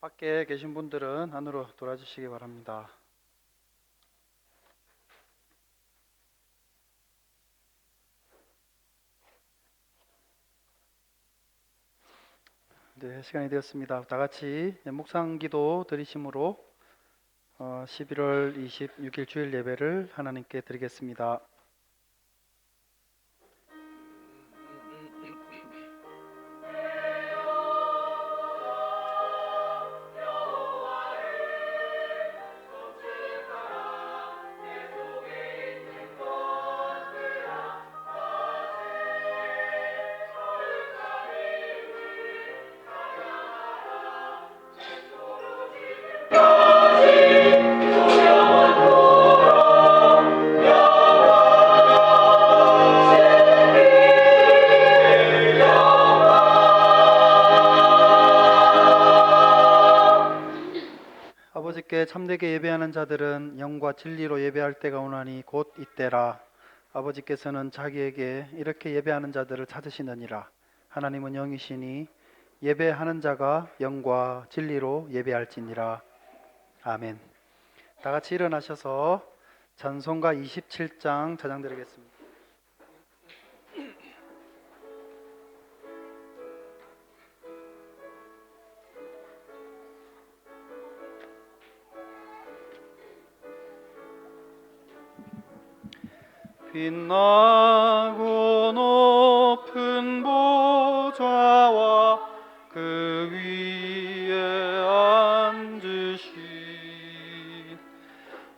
밖에 계신 분들은 안으로 돌아주시기 바랍니다. 네, 시간이 되었습니다. 다 같이 묵상기도 드리심으로 11월 26일 주일 예배를 하나님께 드리겠습니다. 아버지께 참되게 예배하는 자들은 영과 진리로 예배할 때가 오나니 곧 이때라. 아버지께서는 자기에게 이렇게 예배하는 자들을 찾으시느니라. 하나님은 영이시니 예배하는 자가 영과 진리로 예배할지니라. 아멘. 다 같이 일어나셔서 찬송가 27장 찬양드리겠습니다. 빛나고 높은 보좌와 그 위에 앉으신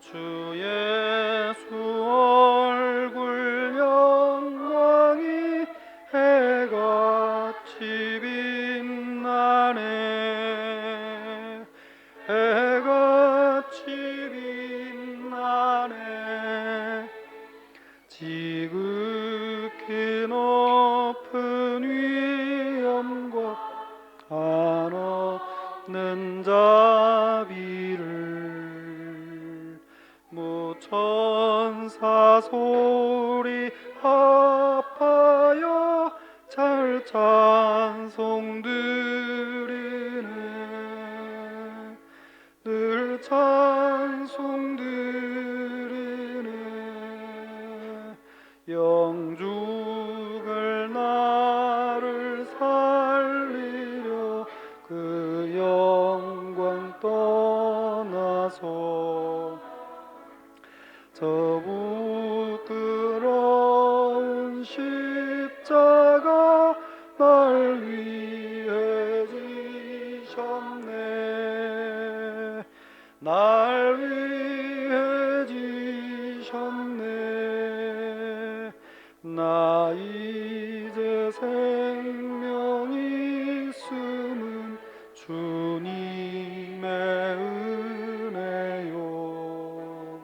주 예수 얼굴 영광이 해같이 빛나네. 해같이 빛나네. 지극히 높은 위엄과 한없는 자비를 무천사 소리 합하여 잘 찬송 드리네. 늘 찬송 드리네. 영죽을 나를 살리려 그 영광 떠나서 저 부끄러운 십자가 날 위해 지셨네. 날 위해 지셨네. 나 이제 생명이 있음은 주님의 은혜요.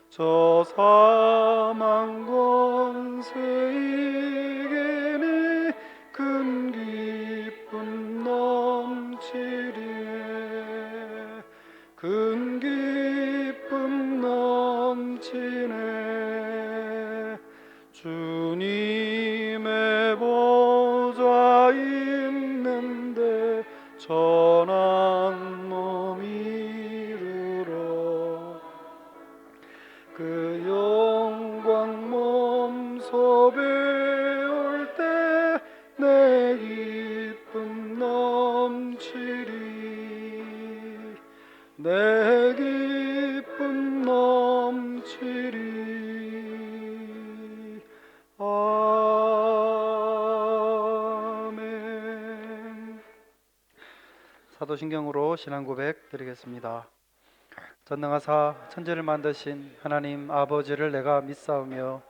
저 사망 권세 이기니 큰 기쁨 넘치리에. 큰 기쁨 넘치네. 주님의 보좌 있는데 전한 몸 이르러 그 영광 몸소 배울 때 내 기쁨 넘치리. 내 기쁨 넘치리. 아멘. 사도신경으로 신앙 고백 드리겠습니다. 전능하사 천지를 만드신 하나님 아버지를 내가 믿사오며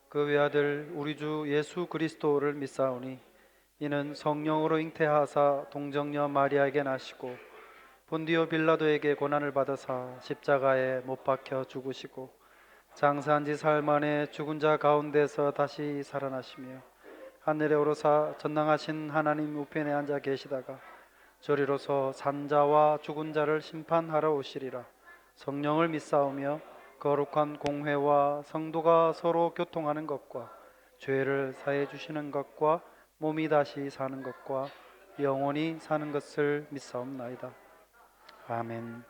그 외아들 우리 주 예수 그리스도를 믿사오니 이는 성령으로 잉태하사 동정녀 마리아에게 나시고 본디오 빌라도에게 고난을 받으사 십자가에 못 박혀 죽으시고 장사한 지 사흘 만에 죽은 자 가운데서 다시 살아나시며 하늘에 오르사 전능하신 하나님 우편에 앉아 계시다가 저리로서 산자와 죽은 자를 심판하러 오시리라. 성령을 믿사오며 거룩한 공회와 성도가 서로 교통하는 것과 죄를 사해 주시는 것과 몸이 다시 사는 것과 영원히 사는 것을 믿사옵나이다. 아멘.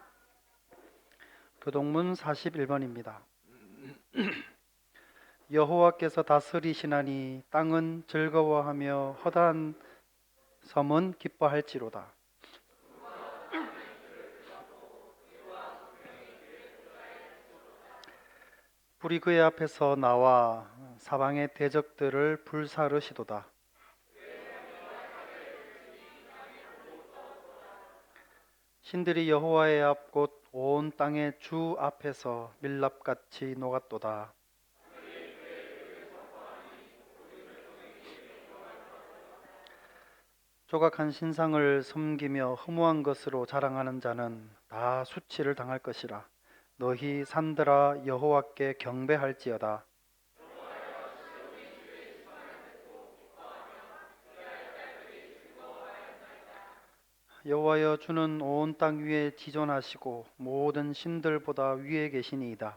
교동문 41번입니다. 여호와께서 다스리시나니 땅은 즐거워하며 허다한 섬은 기뻐할지로다. 불이 그의 앞에서 나와 사방의 대적들을 불사르시도다. 신들이 여호와의 앞 곧 온 땅의 주 앞에서 밀랍같이 녹았도다. 조각한 신상을 섬기며 허무한 것으로 자랑하는 자는 다 수치를 당할 것이라. 너희 산들아 여호와께 경배할지어다. 여호와여, 주는 온 땅 위에 지존하시고 모든 신들보다 위에 계시니이다.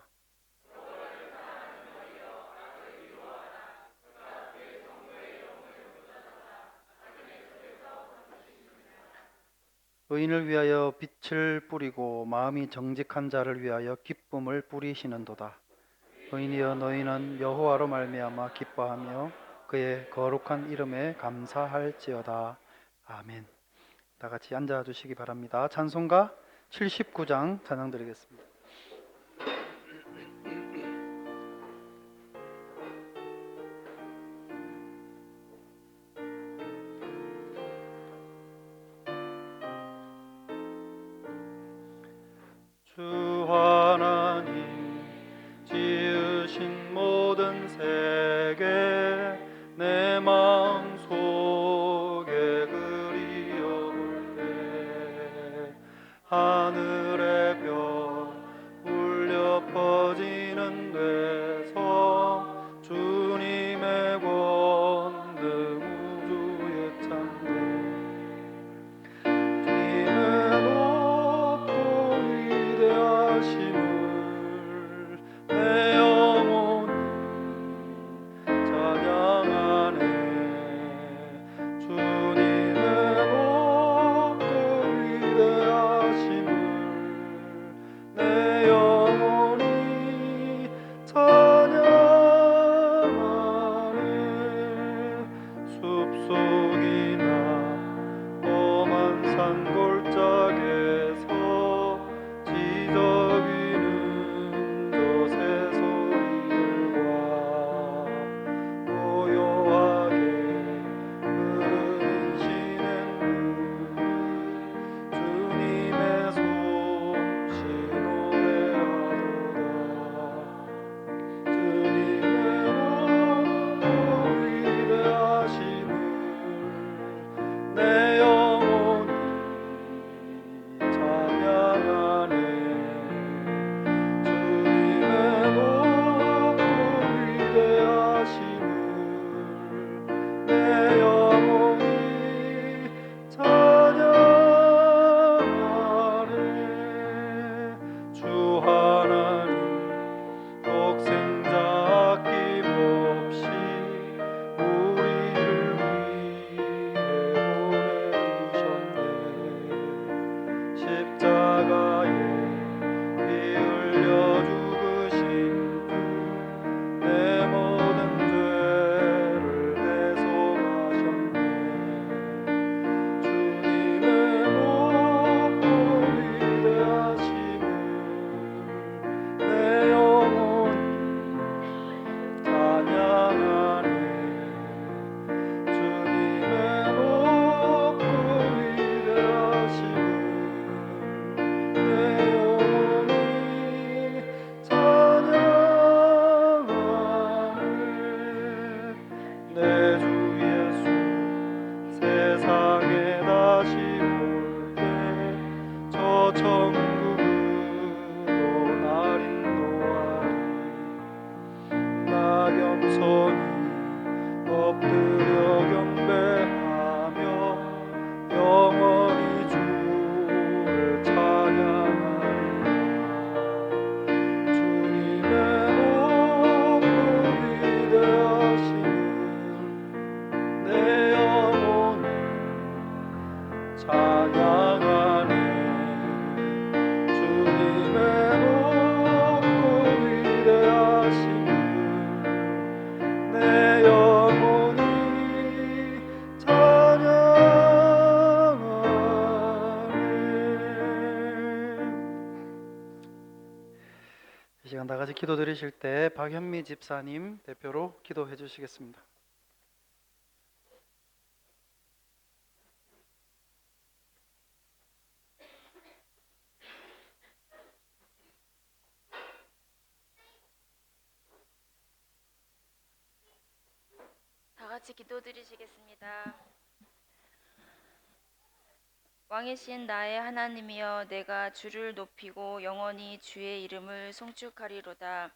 의인을 위하여 빛을 뿌리고 마음이 정직한 자를 위하여 기쁨을 뿌리시는도다. 의인이여, 너희는 여호와로 말미암아 기뻐하며 그의 거룩한 이름에 감사할지어다. 아멘. 다 같이 앉아 주시기 바랍니다. 찬송가 79장 찬양 드리겠습니다. 주 하나님 지으신 모든 세계 내 마음 속에 그리워볼 때 하늘의 별 울려 퍼지는 데서 주님의 권능 우주에 찬양 주님의 높고 위대하심을 내 영혼이 찬양하네. 주님의 높고 위대하심을 내 영혼이 찬양하네. 숲속이나 험한 산골짜기에서 지저귀는 저 새소리들과 고요하게 흐르는 시냇물 주님의 솜씨 노래하도다. 주님의 높고 위대하심을 내 영혼이 찬양하네. 주님의 높고 위대하심을 내 영혼이 찬양하네. 주 하나님 독생자 아낌없이 우리를 위해 보내주셨네. 십자가에 피 흘려 죽으신 주 내 모든 죄를 대속하셨네. 주님의 높고 위대하심을 내 영혼이 찬양하네. 주님의 높고 위대하심을 내 이 시간 다 같이 기도 드리실 때 박현미 집사님 대표로 기도해 주시겠습니다. 다 같이 기도 드리시겠습니다. 왕이신 나의 하나님이여, 내가 주를 높이고 영원히 주의 이름을 송축하리로다.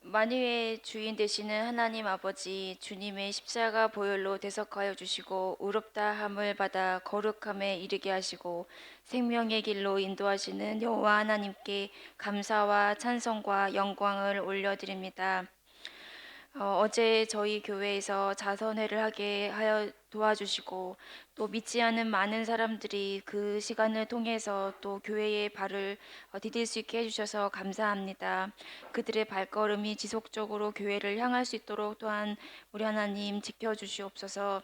만유의 주인 되시는 하나님 아버지, 주님의 십자가 보혈로 대속하여 주시고 의롭다 함을 받아 거룩함에 이르게 하시고 생명의 길로 인도하시는 여호와 하나님께 감사와 찬송과 영광을 올려드립니다. 어제 저희 교회에서 자선회를 하게 하여 도와주시고 또 믿지 않은 많은 사람들이 그 시간을 통해서 또 교회의 발을 디딜 수 있게 해주셔서 감사합니다. 그들의 발걸음이 지속적으로 교회를 향할 수 있도록 또한 우리 하나님 지켜주시옵소서.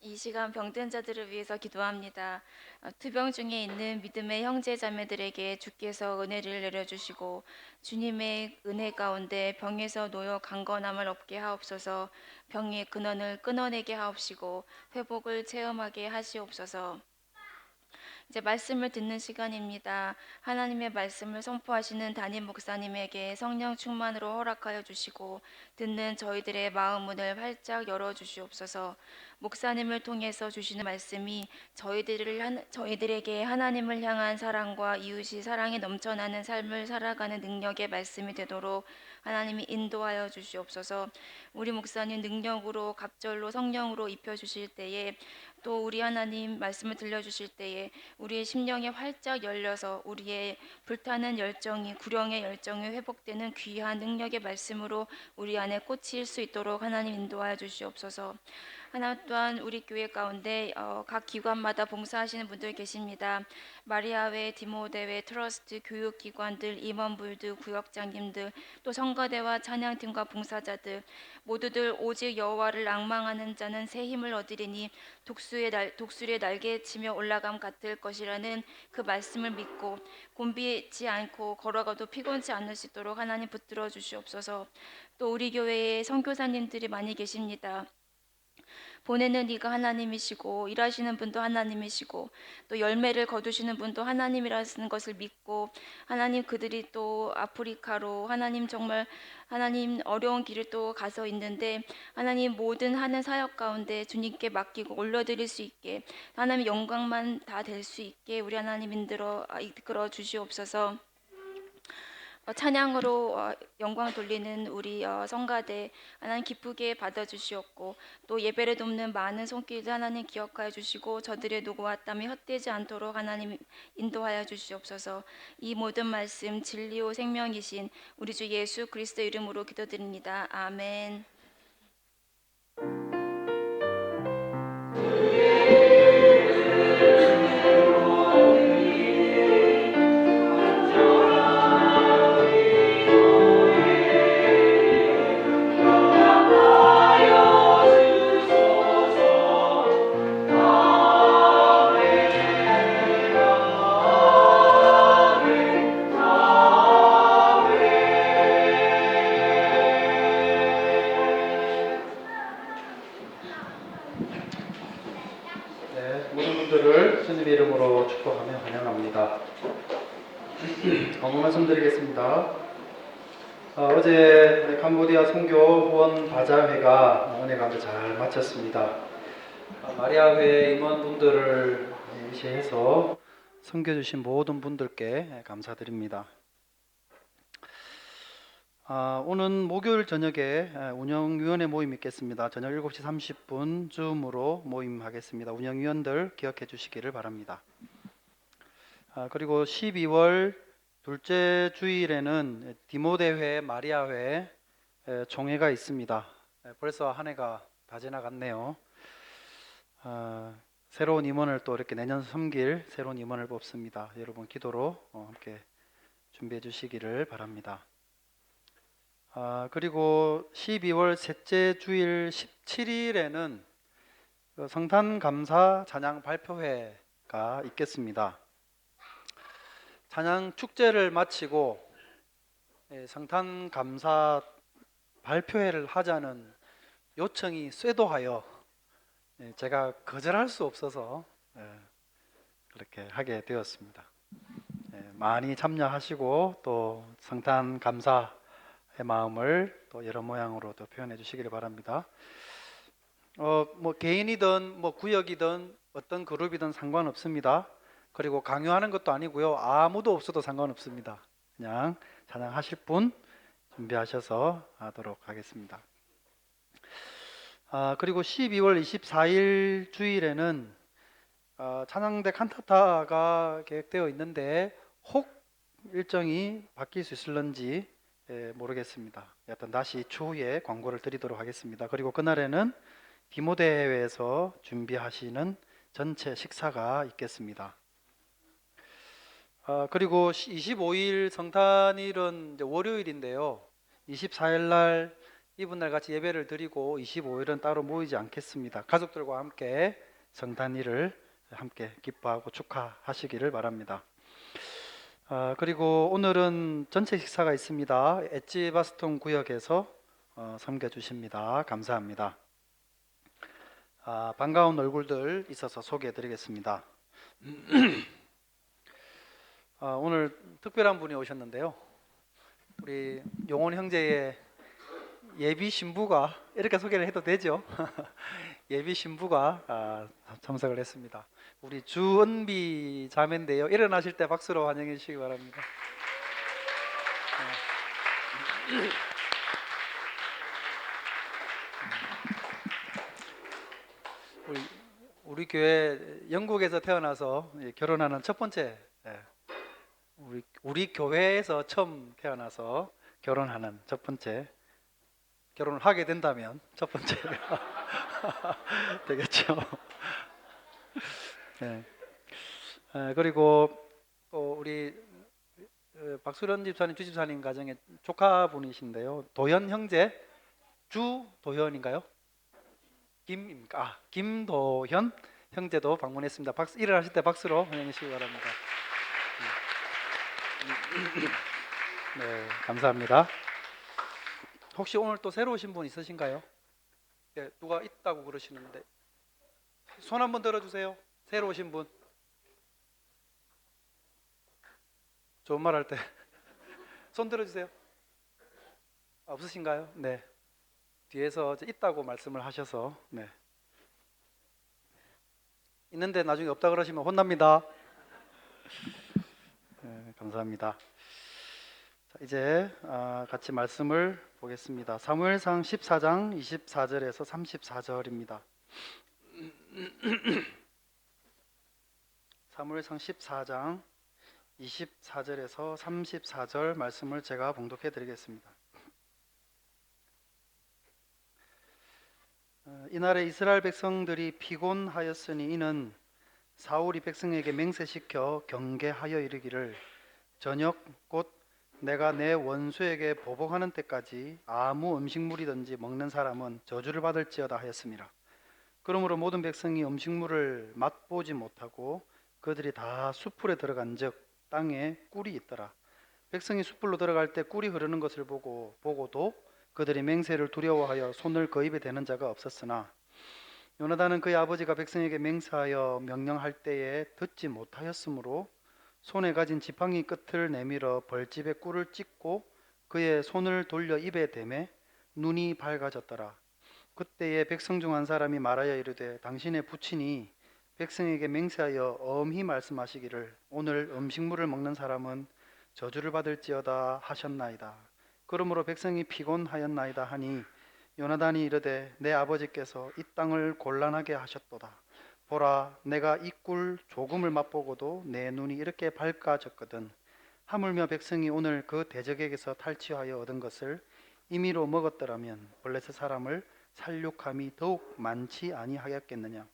이 시간 병든 자들을 위해서 기도합니다. 투병 중에 있는 믿음의 형제 자매들에게 주께서 은혜를 내려주시고 주님의 은혜 가운데 병에서 놓여 강건함을 얻게 하옵소서. 병의 근원을 끊어내게 하옵시고 회복을 체험하게 하시옵소서. 이제 말씀을 듣는 시간입니다. 하나님의 말씀을 선포하시는 담임 목사님에게 성령 충만으로 허락하여 주시고 듣는 저희들의 마음 문을 활짝 열어 주시옵소서. 목사님을 통해서 주시는 말씀이 저희들에게 하나님을 향한 사랑과 이웃이 사랑이 넘쳐나는 삶을 살아가는 능력의 말씀이 되도록 하나님이 인도하여 주시옵소서. 우리 목사님 능력으로 갑절로 성령으로 입혀 주실 때에 또 우리 하나님 말씀을 들려주실 때에 우리의 심령이 활짝 열려서 우리의 불타는 열정이 구령의 열정이 회복되는 귀한 능력의 말씀으로 우리 안에 꽂힐 수 있도록 하나님 인도하여 주시옵소서. 하나 또한 우리 교회 가운데 각 기관마다 봉사하시는 분들 계십니다. 마리아회, 디모데회, 트러스트, 교육기관들, 임원부들, 구역장님들, 또 성가대와 찬양팀과 봉사자들 모두들 오직 여호와를 앙망하는 자는 새 힘을 얻으리니 독수리의 날개 치며 올라감 같을 것이라는 그 말씀을 믿고 곤비지 않고 걸어가도 피곤치 않을 수 있도록 하나님 붙들어 주시옵소서. 또 우리 교회에 선교사님들이 많이 계십니다. 보내는 이가 하나님이시고 일하시는 분도 하나님이시고 또 열매를 거두시는 분도 하나님이라는 것을 믿고 하나님 그들이 또 아프리카로 하나님 정말 하나님 어려운 길을 또 가서 있는데 하나님 모든 하는 사역 가운데 주님께 맡기고 올려드릴 수 있게 하나님 영광만 다 될 수 있게 우리 하나님 이끌어 주시옵소서. 찬양으로 영광 돌리는 우리 성가대 하나님 기쁘게 받아주시옵고 또 예배를 돕는 많은 손길들 하나님 기억하여 주시고 저들의 노고와 땀이 헛되지 않도록 하나님 인도하여 주시옵소서. 이 모든 말씀 진리요 생명이신 우리 주 예수 그리스도 이름으로 기도드립니다. 아멘. 모든 분들을 주님의 이름으로 축복하며 환영합니다. 건강 말씀드리겠습니다. 어제 캄보디아 선교 후원 바자회가 은혜 가운데 잘 마쳤습니다. 마리아회 임원분들을 위시해서 섬겨주신 모든 분들께 감사드립니다. 오는 목요일 저녁에 운영위원회 모임 있겠습니다. 저녁 7시 30분 줌으로 모임하겠습니다. 운영위원들 기억해 주시기를 바랍니다. 그리고 12월 둘째 주일에는 디모데회, 마리아회 총회가 있습니다. 벌써 한 해가 다 지나갔네요. 새로운 임원을 또 이렇게 내년 섬길 새로운 임원을 뽑습니다. 여러분 기도로 함께 준비해 주시기를 바랍니다. 그리고 12월 셋째 주일 17일에는 성탄 감사 찬양 발표회가 있겠습니다. 찬양 축제를 마치고 성탄 감사 발표회를 하자는 요청이 쇄도하여 제가 거절할 수 없어서 그렇게 하게 되었습니다. 많이 참여하시고 또 성탄 감사의 마음을 또 여러 모양으로 또 표현해 주시기를 바랍니다. 뭐 개인이든 뭐 구역이든 어떤 그룹이든 상관없습니다. 그리고 강요하는 것도 아니고요. 아무도 없어도 상관없습니다. 그냥 찬양하실 분 준비하셔서 하도록 하겠습니다. 그리고 12월 24일 주일에는 찬양대 칸타타가 계획되어 있는데 혹 일정이 바뀔 수 있을런지 모르겠습니다. 여튼 다시 추후에 광고를 드리도록 하겠습니다. 그리고 그날에는 디모대회에서 준비하시는 전체 식사가 있겠습니다. 그리고 25일 성탄일은 이제 월요일인데요. 24일 날 이분날 같이 예배를 드리고 25일은 따로 모이지 않겠습니다. 가족들과 함께 성탄일을 함께 기뻐하고 축하하시기를 바랍니다. 그리고 오늘은 전체 식사가 있습니다. 엣지바스톤 구역에서 섬겨주십니다. 감사합니다. 반가운 얼굴들 있어서 소개해 드리겠습니다. 오늘 특별한 분이 오셨는데요. 우리 용원 형제의 예비 신부가, 이렇게 소개를 해도 되죠? 예비 신부가 참석을 했습니다. 우리 주은비 자매인데요. 일어나실 때 박수로 환영해 주시기 바랍니다. 우리 교회 영국에서 태어나서 결혼하는 첫 번째, 우리 교회에서 처음 태어나서 결혼하는 첫 번째, 결혼을 하게 된다면 첫 번째 되겠죠. 네. 그리고 또 우리 박수련 집사님, 주 집사님 가정의 조카분이신데요. 도현 형제, 주도현인가요? 김입니까? 김도현 형제도 방문했습니다. 일어나실 때 박수로 환영해 주시기 바랍니다. 네, 감사합니다. 혹시 오늘 또 새로 오신 분 있으신가요? 네, 누가 있다고 그러시는데 손 한번 들어주세요. 새로 오신 분. 좋은 말 할 때 손 들어주세요. 없으신가요? 네. 뒤에서 있다고 말씀을 하셔서 네. 있는데 나중에 없다 그러시면 혼납니다. 네, 감사합니다. 자, 이제 같이 말씀을 보겠습니다. 사무엘상 14장 24절에서 34절입니다. 사무엘상 14장 24절에서 34절 말씀을 제가 봉독해 드리겠습니다. 이날에 이스라엘 백성들이 피곤하였으니 이는 사울이 백성에게 맹세시켜 경계하여 이르기를 저녁 곧 내가 내 원수에게 보복하는 때까지 아무 음식물이든지 먹는 사람은 저주를 받을지어다 하였습니다. 그러므로 모든 백성이 음식물을 맛보지 못하고 그들이 다 숲풀에 들어간즉 땅에 꿀이 있더라. 백성이 숲불로 들어갈 때 꿀이 흐르는 것을 보고도 그들이 맹세를 두려워하여 손을 그 입에 대는 자가 없었으나 요나단은 그의 아버지가 백성에게 맹세하여 명령할 때에 듣지 못하였으므로 손에 가진 지팡이 끝을 내밀어 벌집에 꿀을 찍고 그의 손을 돌려 입에 대매 눈이 밝아졌더라. 그때에 백성 중 한 사람이 말하여 이르되 당신의 부친이 백성에게 맹세하여 엄히 말씀하시기를 오늘 음식물을 먹는 사람은 저주를 받을지어다 하셨나이다. 그러므로 백성이 피곤하였나이다 하니 요나단이 이르되 내 아버지께서 이 땅을 곤란하게 하셨도다. 보라 내가 이 꿀 조금을 맛보고도 내 눈이 이렇게 밝아졌거든. 하물며 백성이 오늘 그 대적에게서 탈취하여 얻은 것을 임의로 먹었더라면 블레셋 사람을 살육함이 더욱 많지 아니하였겠느냐.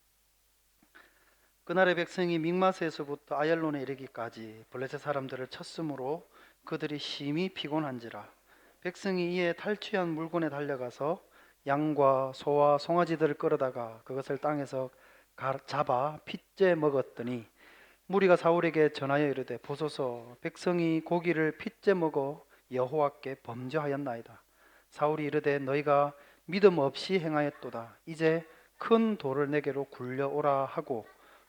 그날의 백성이 믹마스에서부터 아얄론에 이르기까지 블레셋 사람들을 쳤으므로 그들이 심히 피곤한지라. 백성이 이에 탈취한 물건에 달려가서 양과 소와 송아지들을 끌어다가 그것을 땅에서 잡아 핏째 먹었더니 무리가 사울에게 전하여 이르되 보소서 백성이 고기를 핏째 먹어 여호와께 범죄하였나이다. 사울이 이르되 너희가 믿음 없이 행하였도다. 이제 큰 돌을 내게로 굴려오라 하고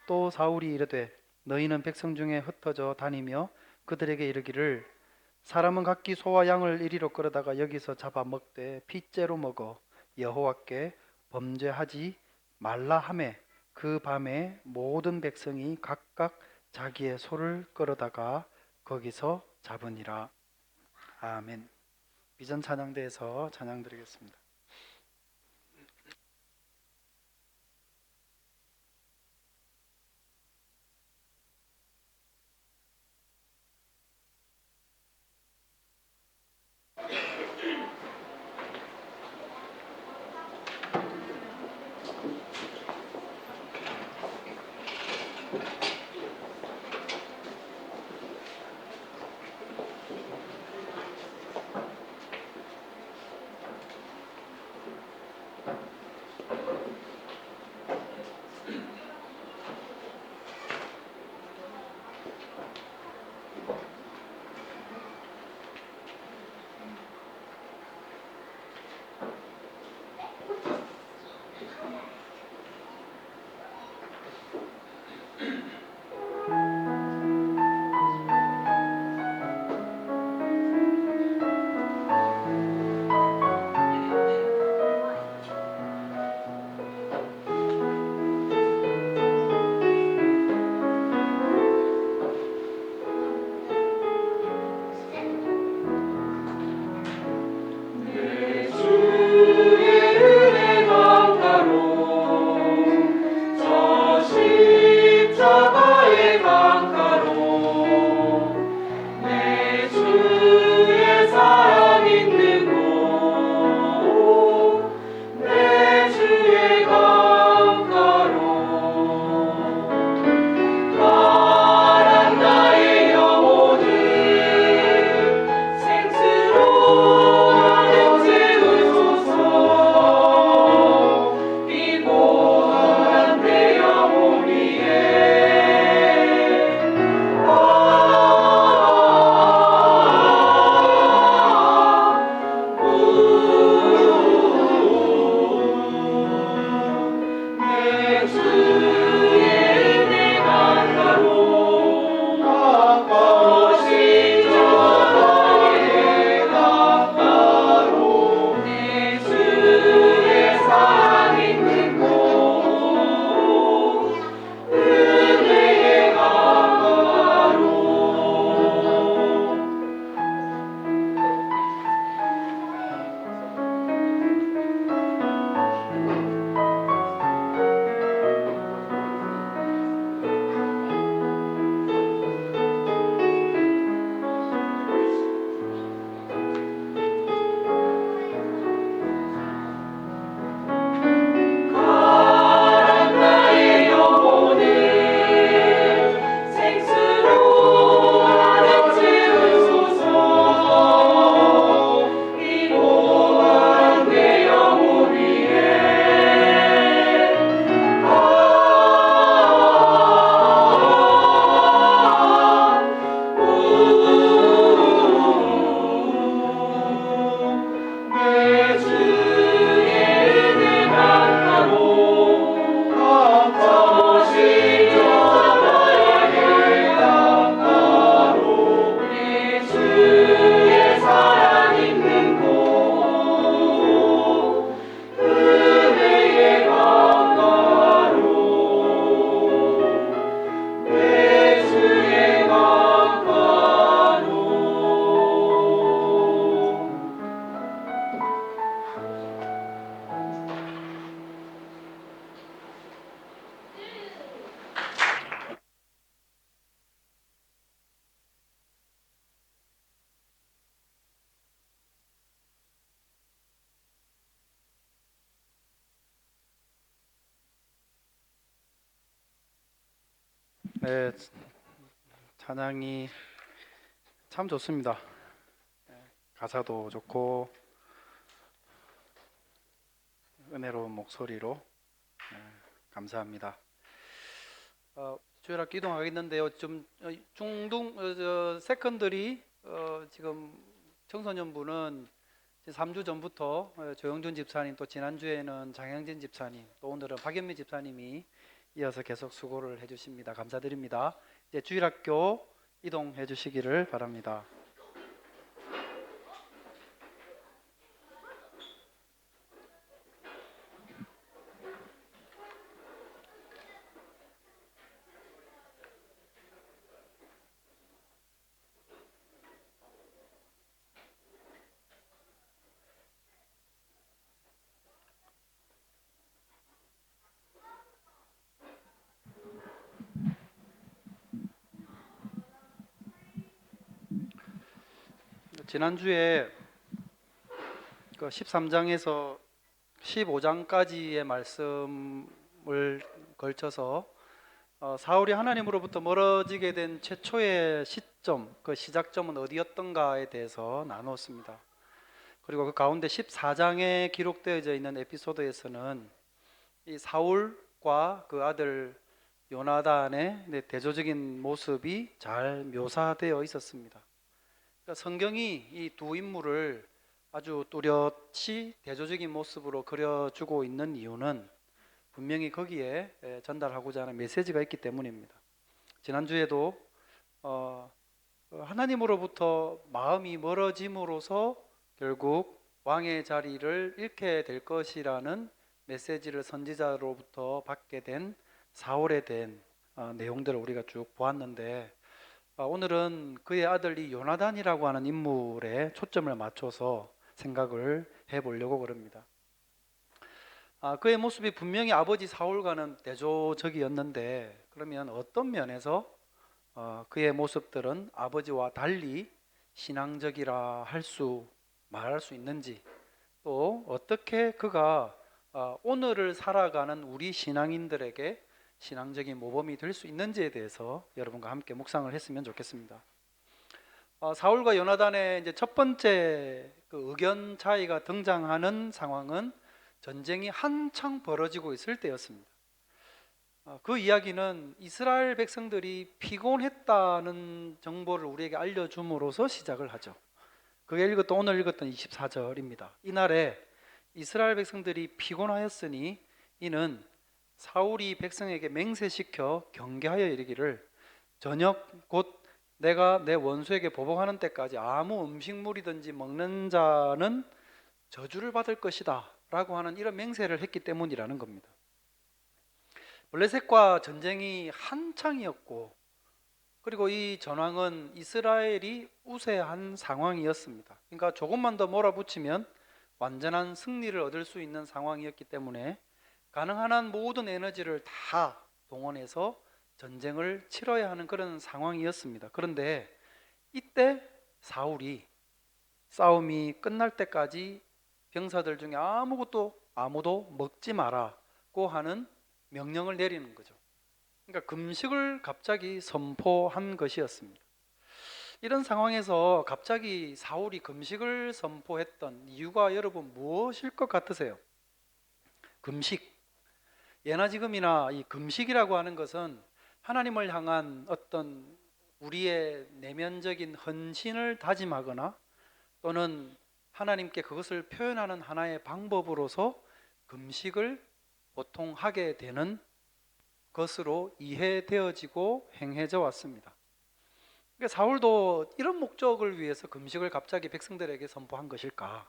또 사울이 이르되 너희는 백성 중에 흩어져 다니며 그들에게 이르기를 사람은 각기 소와 양을 이리로 끌어다가 여기서 잡아 먹되 핏째로 먹어 여호와께 범죄하지 말라 하매 그 밤에 모든 백성이 각각 자기의 소를 끌어다가 거기서 잡으니라. 아멘. 비전 찬양대에서 찬양 드리겠습니다. 네, 찬양이 참 좋습니다. 가사도 좋고 은혜로운 목소리로 감사합니다. 주일학 기도하겠는데요. 좀 중등 세컨들이 지금 청소년부는 3주 전부터 조영준 집사님, 또 지난주에는 장영진 집사님, 또 오늘은 박연미 집사님이 이어서 계속 수고를 해주십니다. 감사드립니다. 이제 주일학교 이동해 주시기를 바랍니다. 지난주에 그 13장에서 15장까지의 말씀을 걸쳐서 사울이 하나님으로부터 멀어지게 된 최초의 시점, 그 시작점은 어디였던가에 대해서 나누었습니다. 그리고 그 가운데 14장에 기록되어져 있는 에피소드에서는 이 사울과 그 아들 요나단의 대조적인 모습이 잘 묘사되어 있었습니다. 그러니까 성경이 이 두 인물을 아주 뚜렷이 대조적인 모습으로 그려주고 있는 이유는 분명히 거기에 전달하고자 하는 메시지가 있기 때문입니다. 지난주에도 하나님으로부터 마음이 멀어짐으로써 결국 왕의 자리를 잃게 될 것이라는 메시지를 선지자로부터 받게 된 사울에 대한 내용들을 우리가 쭉 보았는데, 오늘은 그의 아들이 요나단이라고 하는 인물에 초점을 맞춰서 생각을 해보려고 그럽니다. 그의 모습이 분명히 아버지 사울과는 대조적이었는데, 그러면 어떤 면에서 그의 모습들은 아버지와 달리 신앙적이라 말할 수 있는지, 또 어떻게 그가 오늘을 살아가는 우리 신앙인들에게 신앙적인 모범이 될 수 있는지에 대해서 여러분과 함께 묵상을 했으면 좋겠습니다. 사울과 요나단의 이제 첫 번째 그 의견 차이가 등장하는 상황은 전쟁이 한창 벌어지고 있을 때였습니다. 그 이야기는 이스라엘 백성들이 피곤했다는 정보를 우리에게 알려줌으로써 시작을 하죠. 그게 오늘 읽었던 24절입니다. 이날에 이스라엘 백성들이 피곤하였으니 이는 사울이 백성에게 맹세시켜 경계하여 이르기를 저녁 곧 내가 내 원수에게 보복하는 때까지 아무 음식물이든지 먹는 자는 저주를 받을 것이다 라고 하는 이런 맹세를 했기 때문이라는 겁니다. 블레셋과 전쟁이 한창이었고, 그리고 이 전황은 이스라엘이 우세한 상황이었습니다. 그러니까 조금만 더 몰아붙이면 완전한 승리를 얻을 수 있는 상황이었기 때문에 가능한 한 모든 에너지를 다 동원해서 전쟁을 치러야 하는 그런 상황이었습니다. 그런데 이때 사울이 싸움이 끝날 때까지 병사들 중에 아무도 먹지 마라고 하는 명령을 내리는 거죠. 그러니까 금식을 갑자기 선포한 것이었습니다. 이런 상황에서 갑자기 사울이 금식을 선포했던 이유가 여러분 무엇일 것 같으세요? 금식. 예나 지금이나 이 금식이라고 하는 것은 하나님을 향한 어떤 우리의 내면적인 헌신을 다짐하거나 또는 하나님께 그것을 표현하는 하나의 방법으로서 금식을 보통 하게 되는 것으로 이해되어지고 행해져 왔습니다. 그러니까 사울도 이런 목적을 위해서 금식을 갑자기 백성들에게 선포한 것일까?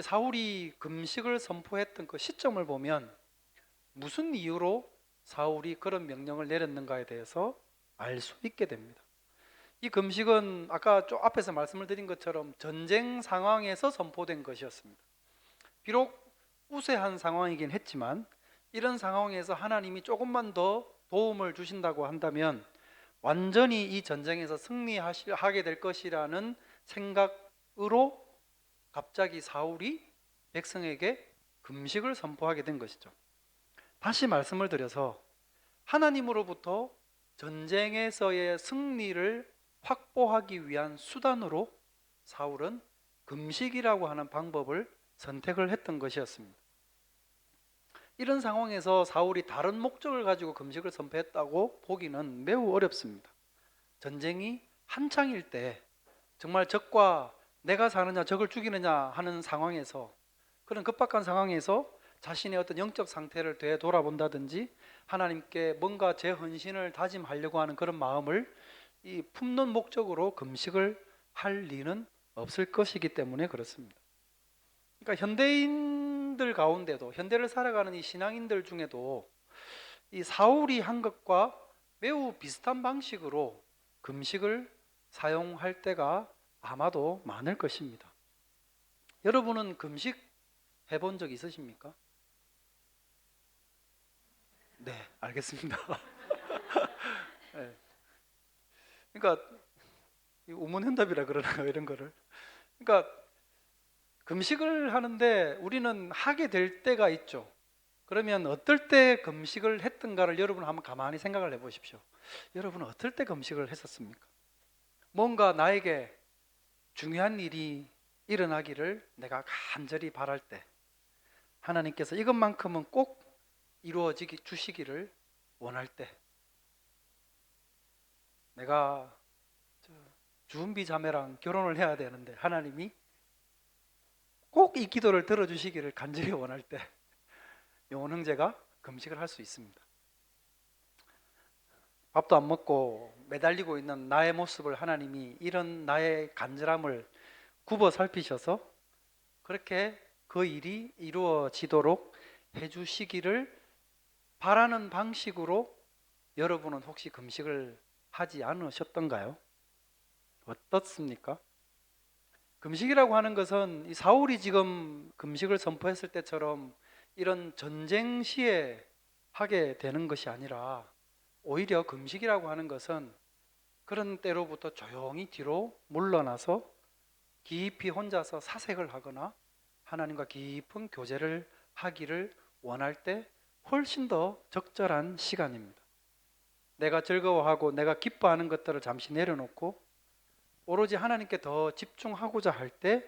사울이 금식을 선포했던 그 시점을 보면 무슨 이유로 사울이 그런 명령을 내렸는가에 대해서 알 수 있게 됩니다. 이 금식은 아까 좀 앞에서 말씀을 드린 것처럼 전쟁 상황에서 선포된 것이었습니다. 비록 우세한 상황이긴 했지만 이런 상황에서 하나님이 조금만 더 도움을 주신다고 한다면 완전히 이 전쟁에서 승리하게 될 것이라는 생각으로 갑자기 사울이 백성에게 금식을 선포하게 된 것이죠. 다시 말씀을 드려서 하나님으로부터 전쟁에서의 승리를 확보하기 위한 수단으로 사울은 금식이라고 하는 방법을 선택을 했던 것이었습니다. 이런 상황에서 사울이 다른 목적을 가지고 금식을 선포했다고 보기는 매우 어렵습니다. 전쟁이 한창일 때 정말 적과 내가 사느냐 적을 죽이느냐 하는 상황에서, 그런 급박한 상황에서 자신의 어떤 영적 상태를 되돌아본다든지 하나님께 뭔가 제 헌신을 다짐하려고 하는 그런 마음을 이 품는 목적으로 금식을 할 리는 없을 것이기 때문에 그렇습니다. 그러니까 현대인들 가운데도, 현대를 살아가는 이 신앙인들 중에도 이 사울이 한 것과 매우 비슷한 방식으로 금식을 사용할 때가 아마도 많을 것입니다. 여러분은 금식 해본 적 있으십니까? 네, 알겠습니다. 네. 그러니까 우문현답이라 그러나요, 이런 거를? 그러니까 금식을 하는데 우리는 하게 될 때가 있죠. 그러면 어떨 때 금식을 했던가를 여러분 한번 가만히 생각을 해보십시오. 여러분은 어떨 때 금식을 했었습니까? 뭔가 나에게 중요한 일이 일어나기를 내가 간절히 바랄 때, 하나님께서 이것만큼은 꼭 이루어지기 주시기를 원할 때, 내가 주은비 자매랑 결혼을 해야 되는데 하나님이 꼭 이 기도를 들어주시기를 간절히 원할 때, 영혼 형제가 금식을 할 수 있습니다. 밥도 안 먹고 매달리고 있는 나의 모습을 하나님이 이런 나의 간절함을 굽어 살피셔서 그렇게 그 일이 이루어지도록 해주시기를 바라는 방식으로 여러분은 혹시 금식을 하지 않으셨던가요? 어떻습니까? 금식이라고 하는 것은 이 사울이 지금 금식을 선포했을 때처럼 이런 전쟁 시에 하게 되는 것이 아니라, 오히려 금식이라고 하는 것은 그런 때로부터 조용히 뒤로 물러나서 깊이 혼자서 사색을 하거나 하나님과 깊은 교제를 하기를 원할 때 훨씬 더 적절한 시간입니다. 내가 즐거워하고 내가 기뻐하는 것들을 잠시 내려놓고 오로지 하나님께 더 집중하고자 할 때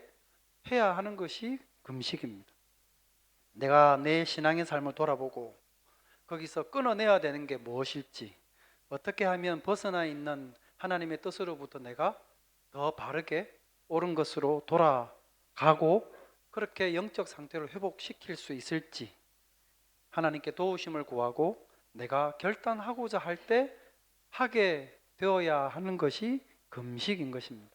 해야 하는 것이 금식입니다. 내가 내 신앙의 삶을 돌아보고 거기서 끊어내야 되는 게 무엇일지, 어떻게 하면 벗어나 있는 하나님의 뜻으로부터 내가 더 바르게 옳은 것으로 돌아가고 그렇게 영적 상태를 회복시킬 수 있을지 하나님께 도우심을 구하고 내가 결단하고자 할 때 하게 되어야 하는 것이 금식인 것입니다.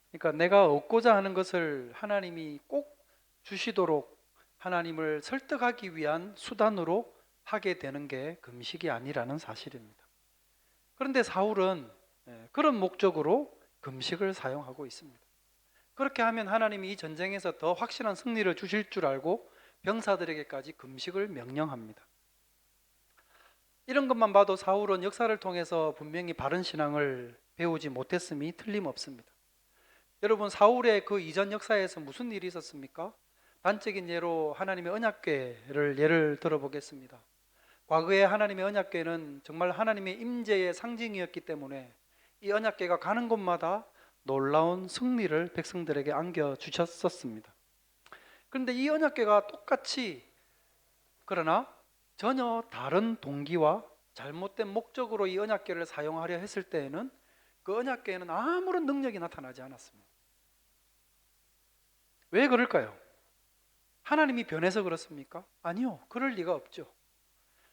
그러니까 내가 얻고자 하는 것을 하나님이 꼭 주시도록 하나님을 설득하기 위한 수단으로 하게 되는 게 금식이 아니라는 사실입니다. 그런데 사울은 그런 목적으로 금식을 사용하고 있습니다. 그렇게 하면 하나님이 이 전쟁에서 더 확실한 승리를 주실 줄 알고 병사들에게까지 금식을 명령합니다. 이런 것만 봐도 사울은 역사를 통해서 분명히 바른 신앙을 배우지 못했음이 틀림없습니다. 여러분, 사울의 그 이전 역사에서 무슨 일이 있었습니까? 단적인 예로 하나님의 언약궤를 예를 들어보겠습니다. 과거에 하나님의 언약궤는 정말 하나님의 임재의 상징이었기 때문에 이 언약궤가 가는 곳마다 놀라운 승리를 백성들에게 안겨주셨었습니다. 그런데 이 언약궤가 똑같이, 그러나 전혀 다른 동기와 잘못된 목적으로 이 언약궤를 사용하려 했을 때에는 그 언약궤에는 아무런 능력이 나타나지 않았습니다. 왜 그럴까요? 하나님이 변해서 그렇습니까? 아니요, 그럴 리가 없죠.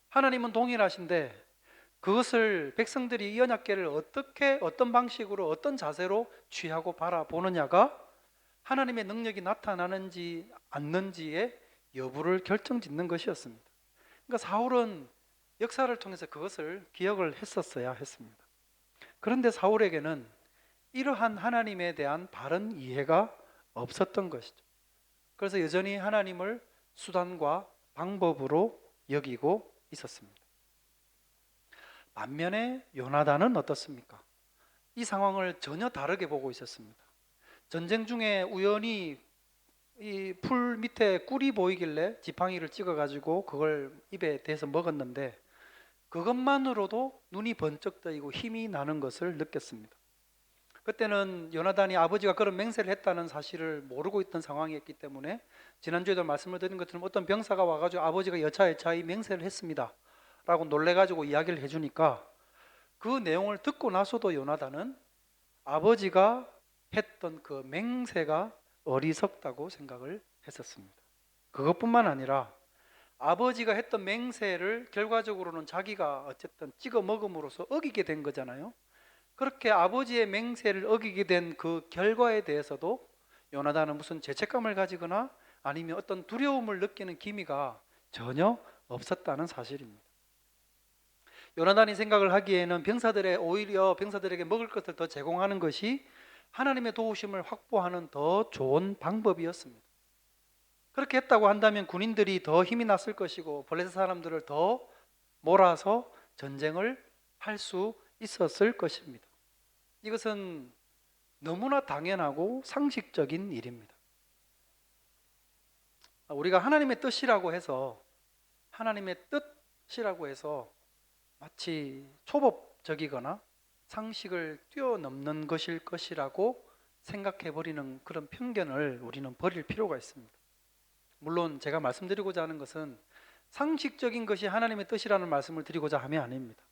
하나님은 동일하신데 그것을 백성들이 이 언약궤를 어떻게, 어떤 방식으로, 어떤 자세로 취하고 바라보느냐가 하나님의 능력이 나타나는지 않는지의 여부를 결정짓는 것이었습니다. 그러니까 사울은 역사를 통해서 그것을 기억을 했었어야 했습니다. 그런데 사울에게는 이러한 하나님에 대한 바른 이해가 없었던 것이죠. 그래서 여전히 하나님을 수단과 방법으로 여기고 있었습니다. 반면에 요나단은 어떻습니까? 이 상황을 전혀 다르게 보고 있었습니다. 전쟁 중에 우연히 이 풀 밑에 꿀이 보이길래 지팡이를 찍어가지고 그걸 입에 대서 먹었는데 그것만으로도 눈이 번쩍 뜨이고 힘이 나는 것을 느꼈습니다. 그때는 요나단이 아버지가 그런 맹세를 했다는 사실을 모르고 있던 상황이었기 때문에 지난주에도 말씀을 드린 것처럼 어떤 병사가 와가지고 아버지가 여차여차히 맹세를 했습니다 라고 놀래가지고 이야기를 해주니까 그 내용을 듣고 나서도 요나단은 아버지가 했던 그 맹세가 어리석다고 생각을 했었습니다. 그것뿐만 아니라 아버지가 했던 맹세를 결과적으로는 자기가 어쨌든 찍어 먹음으로써 어기게 된 거잖아요. 그렇게 아버지의 맹세를 어기게 된 그 결과에 대해서도 요나단은 무슨 죄책감을 가지거나 아니면 어떤 두려움을 느끼는 기미가 전혀 없었다는 사실입니다. 요나단이 생각을 하기에는 오히려 병사들에게 먹을 것을 더 제공하는 것이 하나님의 도우심을 확보하는 더 좋은 방법이었습니다. 그렇게 했다고 한다면 군인들이 더 힘이 났을 것이고 블레셋 사람들을 더 몰아서 전쟁을 할 수 있었을 것입니다. 이것은 너무나 당연하고 상식적인 일입니다. 우리가 하나님의 뜻이라고 해서 마치 초법적이거나 상식을 뛰어넘는 것일 것이라고 생각해버리는 그런 편견을 우리는 버릴 필요가 있습니다. 물론 제가 말씀드리고자 하는 것은 상식적인 것이 하나님의 뜻이라는 말씀을 드리고자 함이 아닙니다.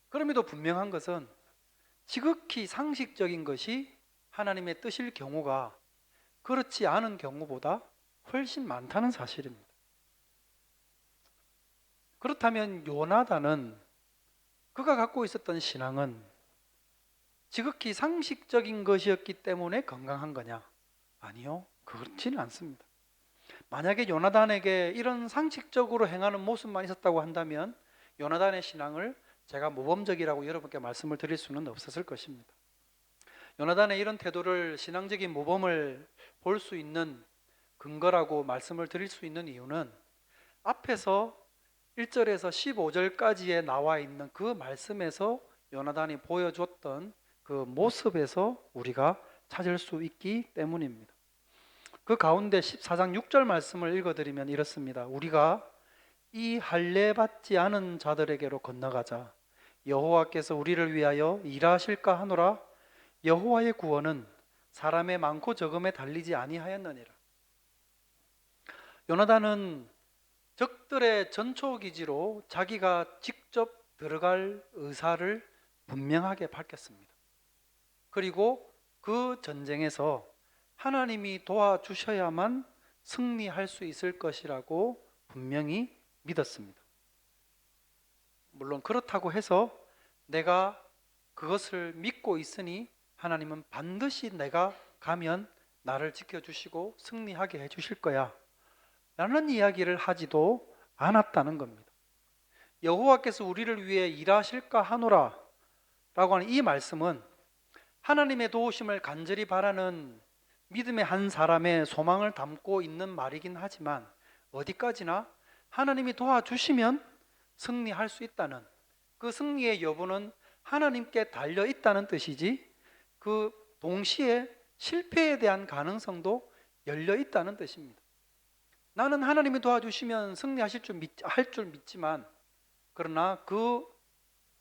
그럼에도 분명한 것은 지극히 상식적인 것이 하나님의 뜻일 경우가 그렇지 않은 경우보다 훨씬 많다는 사실입니다. 그렇다면 요나단은 그가 갖고 있었던 신앙은 지극히 상식적인 것이었기 때문에 건강한 거냐? 아니요, 그렇지는 않습니다. 만약에 요나단에게 이런 상식적으로 행하는 모습만 있었다고 한다면 요나단의 신앙을 제가 모범적이라고 여러분께 말씀을 드릴 수는 없었을 것입니다. 요나단의 이런 태도를 신앙적인 모범을 볼 수 있는 근거라고 말씀을 드릴 수 있는 이유는 앞에서 1절에서 15절까지에 나와 있는 그 말씀에서 요나단이 보여줬던 그 모습에서 우리가 찾을 수 있기 때문입니다. 그 가운데 14장 6절 말씀을 읽어드리면 이렇습니다. 우리가 이 할례 받지 않은 자들에게로 건너가자. 여호와께서 우리를 위하여 일하실까 하노라. 여호와의 구원은 사람의 많고 적음에 달리지 아니하였느니라. 요나단은 적들의 전초기지로 자기가 직접 들어갈 의사를 분명하게 밝혔습니다. 그리고 그 전쟁에서 하나님이 도와주셔야만 승리할 수 있을 것이라고 분명히 믿었습니다. 물론 그렇다고 해서 내가 그것을 믿고 있으니 하나님은 반드시 내가 가면 나를 지켜주시고 승리하게 해주실 거야 라는 이야기를 하지도 않았다는 겁니다. 여호와께서 우리를 위해 일하실까 하노라 라고 하는 이 말씀은 하나님의 도우심을 간절히 바라는 믿음의 한 사람의 소망을 담고 있는 말이긴 하지만 어디까지나 하나님이 도와주시면 승리할 수 있다는 그 승리의 여부는 하나님께 달려 있다는 뜻이지 그 동시에 실패에 대한 가능성도 열려 있다는 뜻입니다. 나는 하나님이 도와주시면 승리하실 줄 믿지만 그러나 그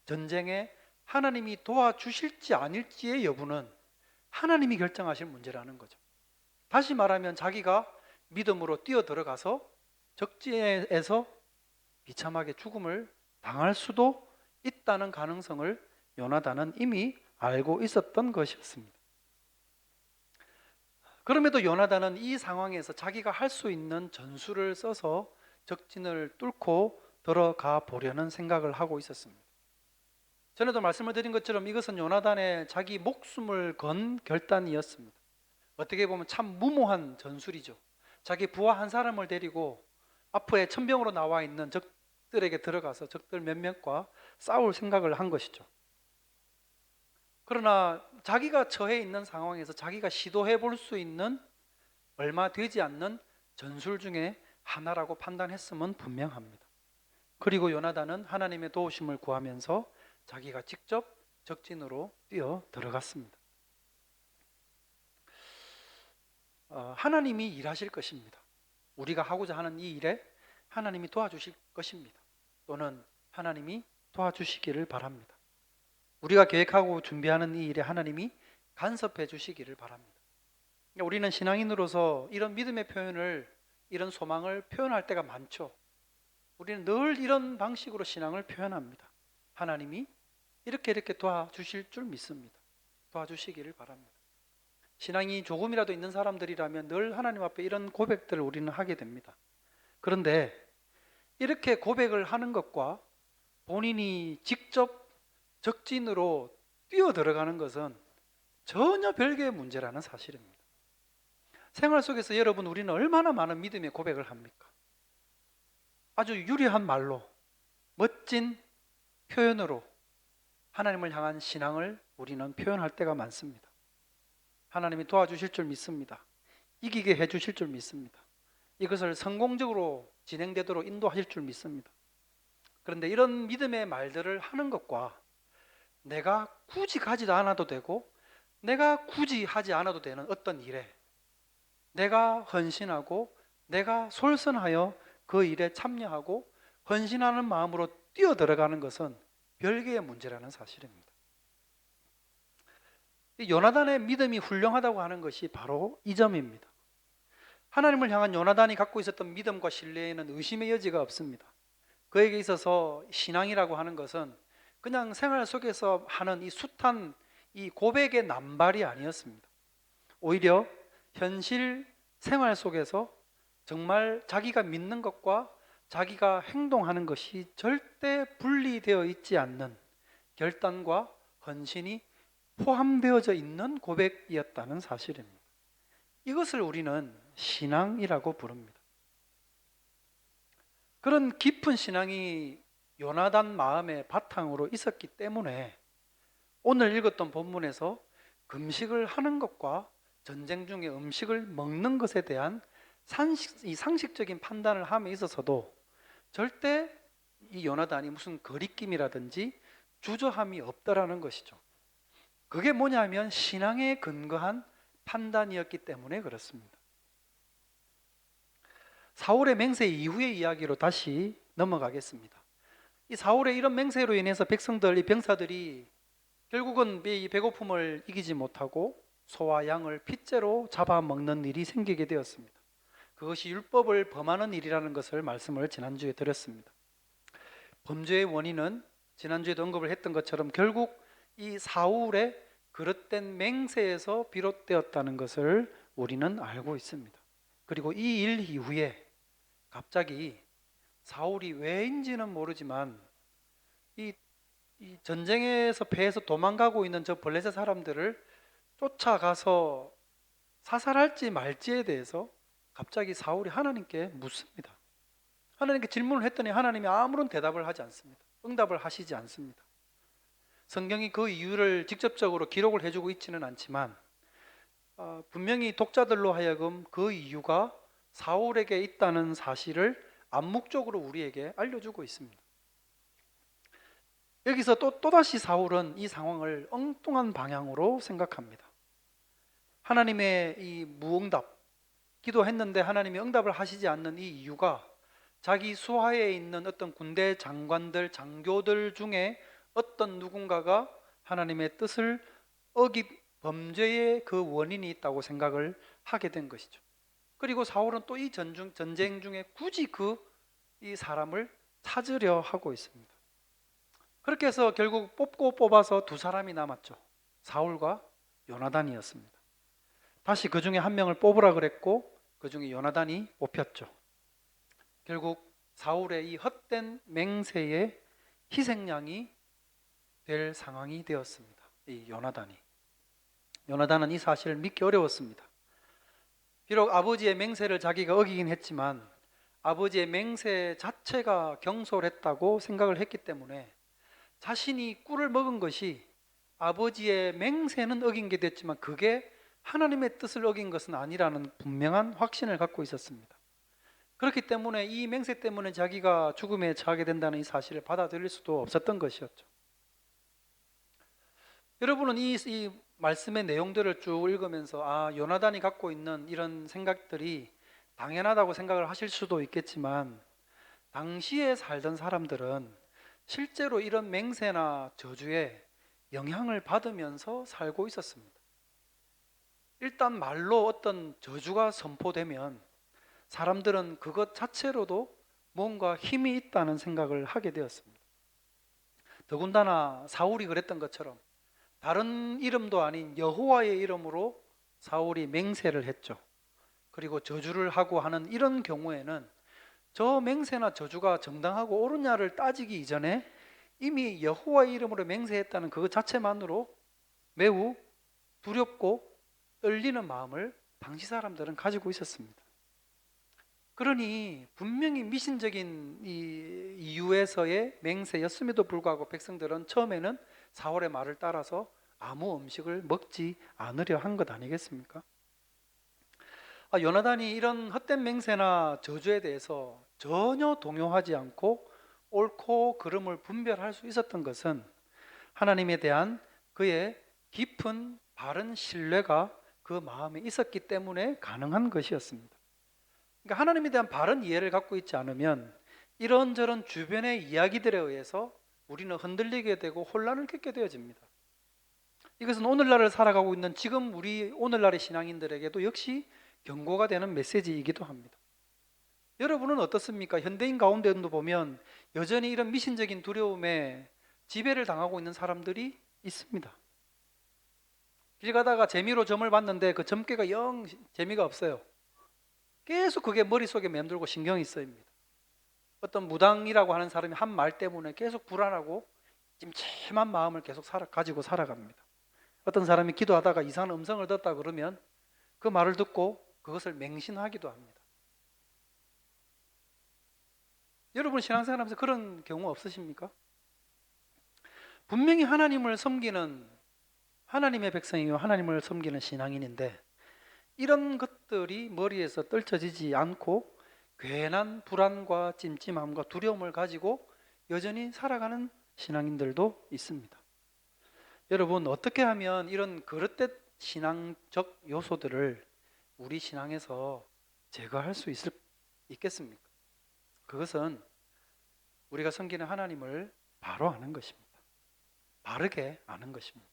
전쟁에 하나님이 도와주실지 아닐지의 여부는 하나님이 결정하실 문제라는 거죠. 다시 말하면 자기가 믿음으로 뛰어들어가서 적지에서 비참하게 죽음을 당할 수도 있다는 가능성을 요나단은 이미 알고 있었던 것이었습니다. 그럼에도 요나단은 이 상황에서 자기가 할 수 있는 전술을 써서 적진을 뚫고 들어가 보려는 생각을 하고 있었습니다. 전에도 말씀을 드린 것처럼 이것은 요나단의 자기 목숨을 건 결단이었습니다. 어떻게 보면 참 무모한 전술이죠. 자기 부하 한 사람을 데리고 앞에 천병으로 나와 있는 적들에게 들어가서 적들 몇 명과 싸울 생각을 한 것이죠. 그러나 자기가 처해 있는 상황에서 자기가 시도해 볼 수 있는 얼마 되지 않는 전술 중에 하나라고 판단했음은 분명합니다. 그리고 요나단은 하나님의 도우심을 구하면서 자기가 직접 적진으로 뛰어 들어갔습니다. 하나님이 일하실 것입니다. 우리가 하고자 하는 이 일에 하나님이 도와주실 것입니다. 또는 하나님이 도와주시기를 바랍니다. 우리가 계획하고 준비하는 이 일에 하나님이 간섭해 주시기를 바랍니다. 우리는 신앙인으로서 이런 믿음의 표현을, 이런 소망을 표현할 때가 많죠. 우리는 늘 이런 방식으로 신앙을 표현합니다. 하나님이 이렇게 도와주실 줄 믿습니다. 도와주시기를 바랍니다. 신앙이 조금이라도 있는 사람들이라면 늘 하나님 앞에 이런 고백들을 우리는 하게 됩니다. 그런데 이렇게 고백을 하는 것과 본인이 직접 적진으로 뛰어 들어가는 것은 전혀 별개의 문제라는 사실입니다. 생활 속에서 여러분, 우리는 얼마나 많은 믿음의 고백을 합니까? 아주 유려한 말로, 멋진 표현으로 하나님을 향한 신앙을 우리는 표현할 때가 많습니다. 하나님이 도와주실 줄 믿습니다. 이기게 해주실 줄 믿습니다. 이것을 성공적으로 진행되도록 인도하실 줄 믿습니다. 그런데 이런 믿음의 말들을 하는 것과 내가 굳이 가지도 않아도 되고 내가 굳이 하지 않아도 되는 어떤 일에 내가 헌신하고 내가 솔선하여 그 일에 참여하고 헌신하는 마음으로 뛰어 들어가는 것은 별개의 문제라는 사실입니다. 요나단의 믿음이 훌륭하다고 하는 것이 바로 이 점입니다. 하나님을 향한 요나단이 갖고 있었던 믿음과 신뢰에는 의심의 여지가 없습니다. 그에게 있어서 신앙이라고 하는 것은 그냥 생활 속에서 하는 이 숱한 이 고백의 남발이 아니었습니다. 오히려 현실 생활 속에서 정말 자기가 믿는 것과 자기가 행동하는 것이 절대 분리되어 있지 않는 결단과 헌신이 포함되어져 있는 고백이었다는 사실입니다. 이것을 우리는 신앙이라고 부릅니다. 그런 깊은 신앙이 요나단 마음의 바탕으로 있었기 때문에 오늘 읽었던 본문에서 금식을 하는 것과 전쟁 중에 음식을 먹는 것에 대한 상식적인 판단을 함에 있어서도 절대 이 요나단이 무슨 거리낌이라든지 주저함이 없다라는 것이죠. 그게 뭐냐면 신앙에 근거한 판단이었기 때문에 그렇습니다. 사울의 맹세 이후의 이야기로 다시 넘어가겠습니다. 이 사울의 이런 맹세로 인해서 백성들, 이 병사들이 결국은 이 배고픔을 이기지 못하고 소와 양을 핏째로 잡아먹는 일이 생기게 되었습니다. 그것이 율법을 범하는 일이라는 것을 말씀을 지난주에 드렸습니다. 범죄의 원인은 지난주에도 언급을 했던 것처럼 결국 이 사울의 그릇된 맹세에서 비롯되었다는 것을 우리는 알고 있습니다. 그리고 이 일 이후에 갑자기 사울이 왜인지는 모르지만 이 전쟁에서 패해서 도망가고 있는 저 블레셋 사람들을 쫓아가서 사살할지 말지에 대해서 갑자기 사울이 하나님께 묻습니다. 하나님께 질문을 했더니 하나님이 아무런 대답을 하지 않습니다. 응답을 하시지 않습니다. 성경이 그 이유를 직접적으로 기록을 해주고 있지는 않지만 분명히 독자들로 하여금 그 이유가 사울에게 있다는 사실을 암묵적으로 우리에게 알려주고 있습니다. 여기서 또다시 사울은 이 상황을 엉뚱한 방향으로 생각합니다. 하나님의 이 무응답, 기도했는데 하나님이 응답을 하시지 않는 이 이유가 자기 수하에 있는 어떤 군대 장관들, 장교들 중에 어떤 누군가가 하나님의 뜻을 어긴 범죄의 그 원인이 있다고 생각을 하게 된 것이죠. 그리고 사울은 또 이 전쟁 중에 굳이 이 사람을 찾으려 하고 있습니다. 그렇게 해서 결국 뽑고 뽑아서 두 사람이 남았죠. 사울과 요나단이었습니다. 다시 그 중에 한 명을 뽑으라 그랬고 그 중에 요나단이 뽑혔죠. 결국 사울의 이 헛된 맹세의 희생양이 될 상황이 되었습니다. 이 요나단은 이 사실을 믿기 어려웠습니다. 비록 아버지의 맹세를 자기가 어기긴 했지만 아버지의 맹세 자체가 경솔했다고 생각을 했기 때문에 자신이 꿀을 먹은 것이 아버지의 맹세는 어긴 게 됐지만 그게 하나님의 뜻을 어긴 것은 아니라는 분명한 확신을 갖고 있었습니다. 그렇기 때문에 이 맹세 때문에 자기가 죽음에 처하게 된다는 이 사실을 받아들일 수도 없었던 것이었죠. 여러분은 이 말씀의 내용들을 쭉 읽으면서 요나단이 갖고 있는 이런 생각들이 당연하다고 생각을 하실 수도 있겠지만 당시에 살던 사람들은 실제로 이런 맹세나 저주에 영향을 받으면서 살고 있었습니다. 일단 말로 어떤 저주가 선포되면 사람들은 그것 자체로도 뭔가 힘이 있다는 생각을 하게 되었습니다. 더군다나 사울이 그랬던 것처럼 다른 이름도 아닌 여호와의 이름으로 사울이 맹세를 했죠. 그리고 저주를 하고 하는 이런 경우에는 저 맹세나 저주가 정당하고 옳으냐를 따지기 이전에 이미 여호와의 이름으로 맹세했다는 그것 자체만으로 매우 두렵고 떨리는 마음을 당시 사람들은 가지고 있었습니다. 그러니 분명히 미신적인 이 이유에서의 맹세였음에도 불구하고 백성들은 처음에는 사울의 말을 따라서 아무 음식을 먹지 않으려 한 것 아니겠습니까? 요나단이 이런 헛된 맹세나 저주에 대해서 전혀 동요하지 않고 옳고 그름을 분별할 수 있었던 것은 하나님에 대한 그의 깊은 바른 신뢰가 그 마음에 있었기 때문에 가능한 것이었습니다. 그러니까 하나님에 대한 바른 이해를 갖고 있지 않으면 이런저런 주변의 이야기들에 의해서 우리는 흔들리게 되고 혼란을 겪게 되어집니다. 이것은 오늘날을 살아가고 있는 지금 우리 오늘날의 신앙인들에게도 역시 경고가 되는 메시지이기도 합니다. 여러분은 어떻습니까? 현대인 가운데도 보면 여전히 이런 미신적인 두려움에 지배를 당하고 있는 사람들이 있습니다. 길 가다가 재미로 점을 봤는데 그 점괘가 영 재미가 없어요. 계속 그게 머릿속에 맴돌고 신경이 쓰입니다. 어떤 무당이라고 하는 사람이 한 말 때문에 계속 불안하고 찜찜한 마음을 계속 가지고 살아갑니다. 어떤 사람이 기도하다가 이상한 음성을 듣다 그러면 그 말을 듣고 그것을 맹신하기도 합니다. 여러분 신앙생활하면서 그런 경우 없으십니까? 분명히 하나님을 섬기는 하나님의 백성이며 하나님을 섬기는 신앙인인데 이런 것들이 머리에서 떨쳐지지 않고 괜한 불안과 찜찜함과 두려움을 가지고 여전히 살아가는 신앙인들도 있습니다. 여러분 어떻게 하면 이런 그릇된 신앙적 요소들을 우리 신앙에서 제거할 수 있겠습니까? 그것은 우리가 섬기는 하나님을 바로 아는 것입니다. 바르게 아는 것입니다.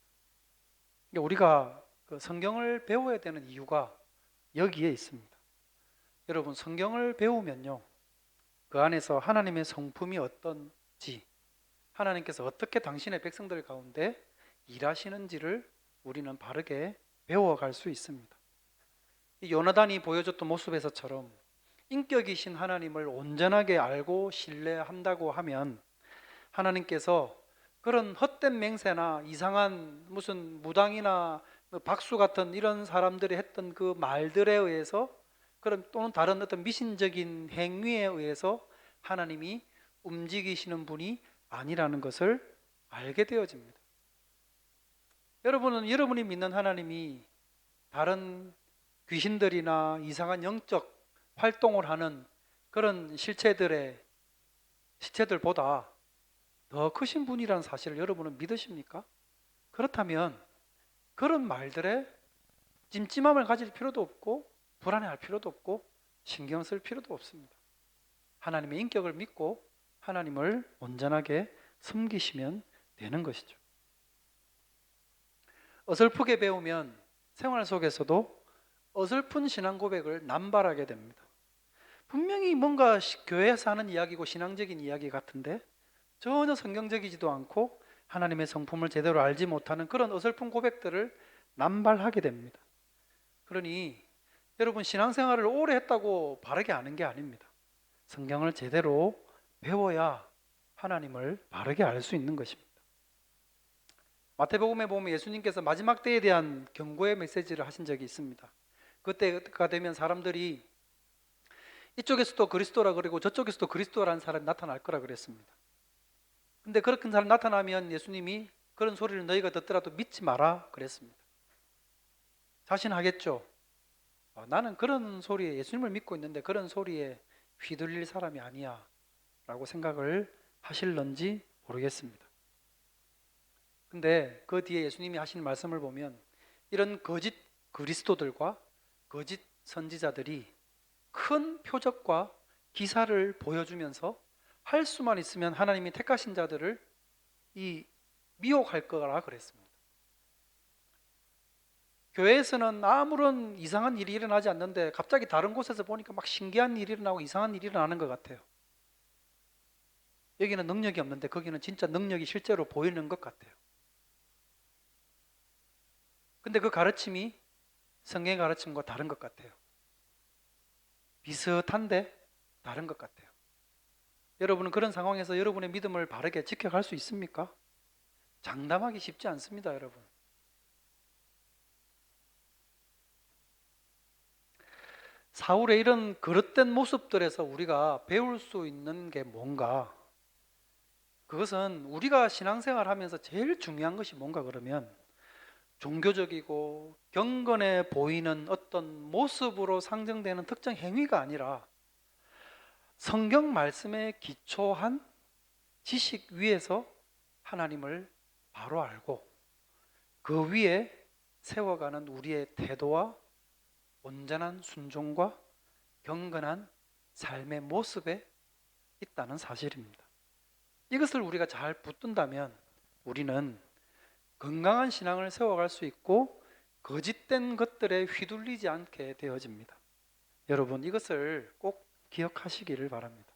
그러니까 우리가 그 성경을 배워야 되는 이유가 여기에 있습니다. 여러분 성경을 배우면요 그 안에서 하나님의 성품이 어떤지 하나님께서 어떻게 당신의 백성들 가운데 일하시는지를 우리는 바르게 배워갈 수 있습니다. 이 요나단이 보여줬던 모습에서처럼 인격이신 하나님을 온전하게 알고 신뢰한다고 하면 하나님께서 그런 헛된 맹세나 이상한 무슨 무당이나 박수 같은 이런 사람들이 했던 그 말들에 의해서 그런 또는 다른 어떤 미신적인 행위에 의해서 하나님이 움직이시는 분이 아니라는 것을 알게 되어집니다. 여러분은 여러분이 믿는 하나님이 다른 귀신들이나 이상한 영적 활동을 하는 그런 시체들보다 더 크신 분이라는 사실을 여러분은 믿으십니까? 그렇다면 그런 말들에 찜찜함을 가질 필요도 없고 불안해할 필요도 없고 신경 쓸 필요도 없습니다. 하나님의 인격을 믿고 하나님을 온전하게 섬기시면 되는 것이죠. 어설프게 배우면 생활 속에서도 어설픈 신앙 고백을 남발하게 됩니다. 분명히 뭔가 교회에서 하는 이야기고 신앙적인 이야기 같은데 전혀 성경적이지도 않고 하나님의 성품을 제대로 알지 못하는 그런 어설픈 고백들을 남발하게 됩니다. 그러니 여러분 신앙생활을 오래 했다고 바르게 아는 게 아닙니다. 성경을 제대로 배워야 하나님을 바르게 알 수 있는 것입니다. 마태복음에 보면 예수님께서 마지막 때에 대한 경고의 메시지를 하신 적이 있습니다. 그때가 되면 사람들이 이쪽에서도 그리스도라 그러고 저쪽에서도 그리스도라는 사람이 나타날 거라 그랬습니다. 근데 그렇게 사람 나타나면 예수님이 그런 소리를 너희가 듣더라도 믿지 마라 그랬습니다. 자신하겠죠? 나는 그런 소리에 예수님을 믿고 있는데 그런 소리에 휘둘릴 사람이 아니야 라고 생각을 하실런지 모르겠습니다. 근데 그 뒤에 예수님이 하신 말씀을 보면 이런 거짓 그리스도들과 거짓 선지자들이 큰 표적과 기사를 보여주면서 할 수만 있으면 하나님이 택하신 자들을 미혹할 거라 그랬습니다. 교회에서는 아무런 이상한 일이 일어나지 않는데 갑자기 다른 곳에서 보니까 막 신기한 일이 일어나고 이상한 일이 일어나는 것 같아요. 여기는 능력이 없는데 거기는 진짜 능력이 실제로 보이는 것 같아요. 근데 그 가르침이 성경의 가르침과 다른 것 같아요. 비슷한데 다른 것 같아요. 여러분은 그런 상황에서 여러분의 믿음을 바르게 지켜갈 수 있습니까? 장담하기 쉽지 않습니다, 여러분. 사울의 이런 그릇된 모습들에서 우리가 배울 수 있는 게 뭔가? 그것은 우리가 신앙생활 하면서 제일 중요한 것이 뭔가 그러면 종교적이고 경건해 보이는 어떤 모습으로 상정되는 특정 행위가 아니라 성경 말씀에 기초한 지식 위에서 하나님을 바로 알고 그 위에 세워가는 우리의 태도와 온전한 순종과 경건한 삶의 모습에 있다는 사실입니다. 이것을 우리가 잘 붙든다면 우리는 건강한 신앙을 세워갈 수 있고 거짓된 것들에 휘둘리지 않게 되어집니다. 여러분, 이것을 꼭 기억하시기를 바랍니다.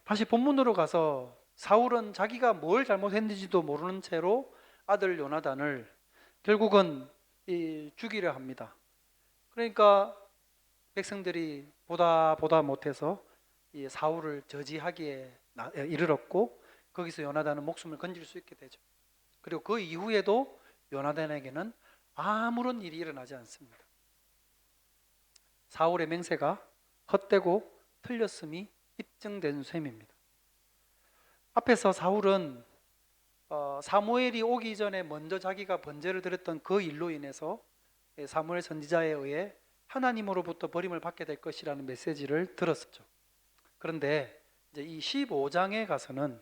다시 본문으로 가서 사울은 자기가 뭘 잘못했는지도 모르는 채로 아들 요나단을 결국은 죽이려 합니다. 그러니까 백성들이 보다 못해서 이 사울을 저지하기에 이르렀고 거기서 요나단은 목숨을 건질 수 있게 되죠. 그리고 그 이후에도 요나단에게는 아무런 일이 일어나지 않습니다. 사울의 맹세가 헛되고 틀렸음이 입증된 셈입니다. 앞에서 사울은 사무엘이 오기 전에 먼저 자기가 번제를 드렸던 그 일로 인해서 사무엘 선지자에 의해 하나님으로부터 버림을 받게 될 것이라는 메시지를 들었었죠. 그런데 이제 이 15장에 가서는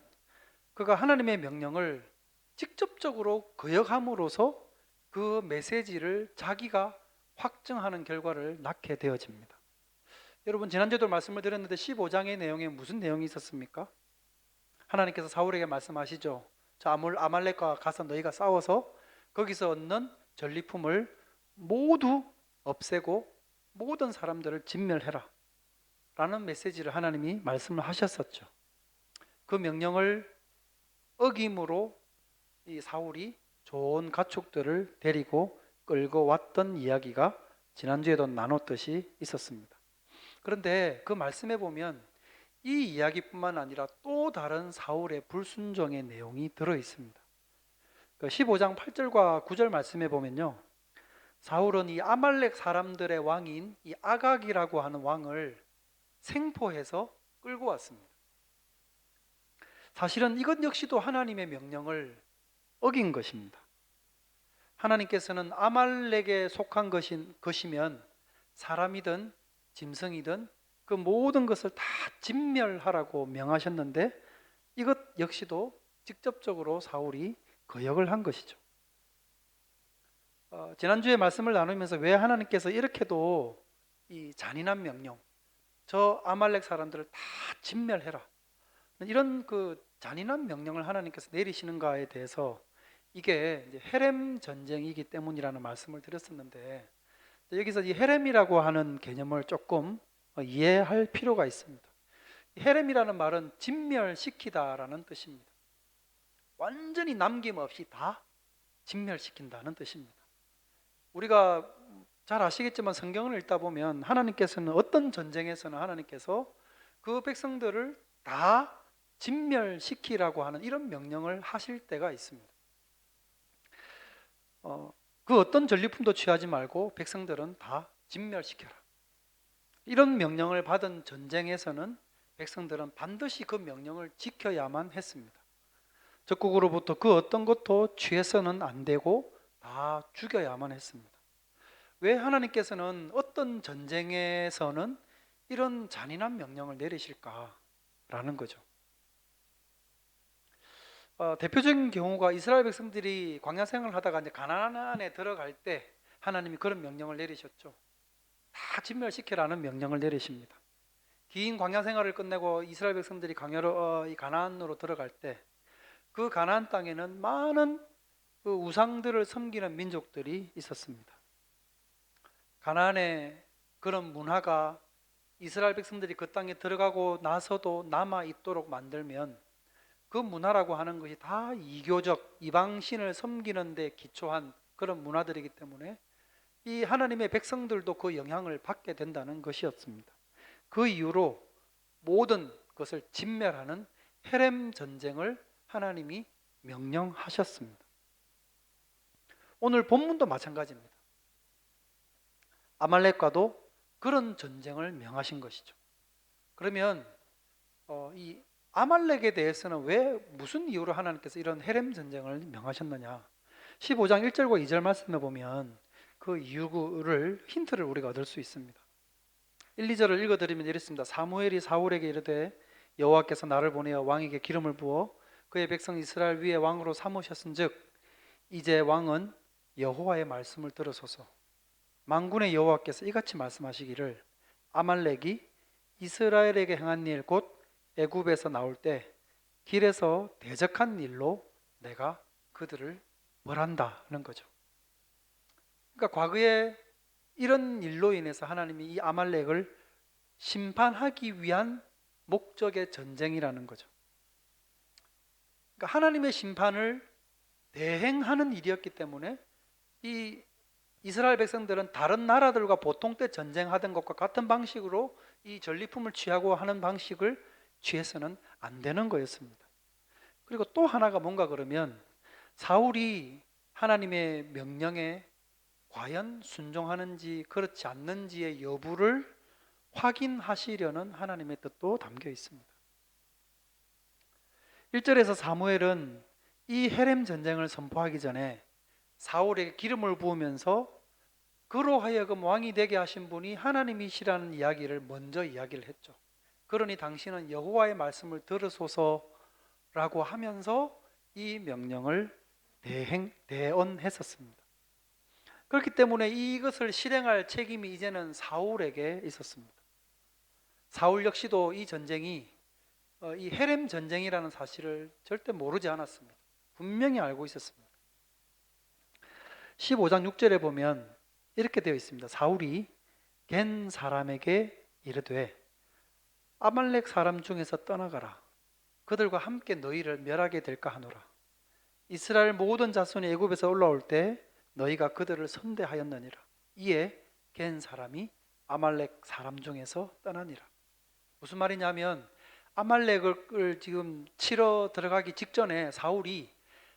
그가 하나님의 명령을 직접적으로 거역함으로써 그 메시지를 자기가 확증하는 결과를 낳게 되어집니다. 여러분, 지난주에도 말씀을 드렸는데 15장의 내용에 무슨 내용이 있었습니까? 하나님께서 사울에게 말씀하시죠. 저 아말렉과 가서 너희가 싸워서 거기서 얻는 전리품을 모두 없애고 모든 사람들을 진멸해라 라는 메시지를 하나님이 말씀을 하셨었죠. 그 명령을 어김으로 이 사울이 좋은 가축들을 데리고 끌고 왔던 이야기가 지난주에도 나눴듯이 있었습니다. 그런데 그 말씀에 보면 이 이야기뿐만 아니라 또 다른 사울의 불순종의 내용이 들어 있습니다. 15장 8절과 9절 말씀에 보면요, 사울은 이 아말렉 사람들의 왕인 이 아각이라고 하는 왕을 생포해서 끌고 왔습니다. 사실은 이것 역시도 하나님의 명령을 어긴 것입니다. 하나님께서는 아말렉에 속한 것이면 사람이든 짐승이든 그 모든 것을 다 진멸하라고 명하셨는데 이것 역시도 직접적으로 사울이 거역을 한 것이죠. 지난주에 말씀을 나누면서 왜 하나님께서 이렇게도 이 잔인한 명령, 저 아말렉 사람들을 다 진멸해라, 이런 그 잔인한 명령을 하나님께서 내리시는가에 대해서 이게 이제 헤렘 전쟁이기 때문이라는 말씀을 드렸었는데 여기서 이 헤렘이라고 하는 개념을 조금 이해할 필요가 있습니다. 헤렘이라는 말은 진멸시키다라는 뜻입니다. 완전히 남김없이 다 진멸시킨다는 뜻입니다. 우리가 잘 아시겠지만 성경을 읽다 보면 하나님께서는 어떤 전쟁에서는 하나님께서 그 백성들을 다 진멸시키라고 하는 이런 명령을 하실 때가 있습니다. 그 어떤 전리품도 취하지 말고 백성들은 다 진멸시켜라. 이런 명령을 받은 전쟁에서는 백성들은 반드시 그 명령을 지켜야만 했습니다. 적국으로부터 그 어떤 것도 취해서는 안 되고 다 죽여야만 했습니다. 왜 하나님께서는 어떤 전쟁에서는 이런 잔인한 명령을 내리실까라는 거죠. 대표적인 경우가 이스라엘 백성들이 광야 생활을 하다가 이제 가나안에 들어갈 때 하나님이 그런 명령을 내리셨죠. 다 진멸시키라는 명령을 내리십니다. 긴 광야 생활을 끝내고 이스라엘 백성들이 이 가나안으로 들어갈 때 그 가나안 땅에는 많은 그 우상들을 섬기는 민족들이 있었습니다. 가나안의 그런 문화가 이스라엘 백성들이 그 땅에 들어가고 나서도 남아 있도록 만들면 그 문화라고 하는 것이 다 이교적 이방신을 섬기는 데 기초한 그런 문화들이기 때문에 이 하나님의 백성들도 그 영향을 받게 된다는 것이었습니다. 그 이후로 모든 것을 진멸하는 헤렘 전쟁을 하나님이 명령하셨습니다. 오늘 본문도 마찬가지입니다. 아말렉과도 그런 전쟁을 명하신 것이죠. 그러면 이 아말렉에 대해서는 왜 무슨 이유로 하나님께서 이런 헤렘 전쟁을 명하셨느냐? 15장 1절과 2절 말씀에 보면 그 이유를 힌트를 우리가 얻을 수 있습니다. 1, 2절을 읽어드리면 이렇습니다. 사무엘이 사울에게 이르되 여호와께서 나를 보내어 왕에게 기름을 부어 그의 백성 이스라엘 위에 왕으로 삼으셨은즉 이제 왕은 여호와의 말씀을 들으소서. 만군의 여호와께서 이같이 말씀하시기를 아말렉이 이스라엘에게 행한 일 곧 애굽에서 나올 때 길에서 대적한 일로 내가 그들을 벌한다는 거죠. 그러니까 과거에 이런 일로 인해서 하나님이 이 아말렉을 심판하기 위한 목적의 전쟁이라는 거죠. 그러니까 하나님의 심판을 대행하는 일이었기 때문에 이 이스라엘 백성들은 다른 나라들과 보통 때 전쟁하던 것과 같은 방식으로 이 전리품을 취하고 하는 방식을 취해서는 안 되는 거였습니다. 그리고 또 하나가 뭔가 그러면 사울이 하나님의 명령에 과연 순종하는지 그렇지 않는지의 여부를 확인하시려는 하나님의 뜻도 담겨 있습니다. 1절에서 사무엘은 이 헤렘 전쟁을 선포하기 전에 사울에게 기름을 부으면서 그로 하여금 왕이 되게 하신 분이 하나님이시라는 이야기를 먼저 이야기를 했죠. 그러니 당신은 여호와의 말씀을 들으소서라고 하면서 이 명령을 대언했었습니다. 그렇기 때문에 이것을 실행할 책임이 이제는 사울에게 있었습니다. 사울 역시도 이 전쟁이 이 헤렘 전쟁이라는 사실을 절대 모르지 않았습니다. 분명히 알고 있었습니다. 15장 6절에 보면 이렇게 되어 있습니다. 사울이 겐 사람에게 이르되 아말렉 사람 중에서 떠나가라. 그들과 함께 너희를 멸하게 될까 하노라. 이스라엘 모든 자손이 애굽에서 올라올 때 너희가 그들을 선대하였느니라. 이에 겐 사람이 아말렉 사람 중에서 떠나니라. 무슨 말이냐면 아말렉을 지금 치러 들어가기 직전에 사울이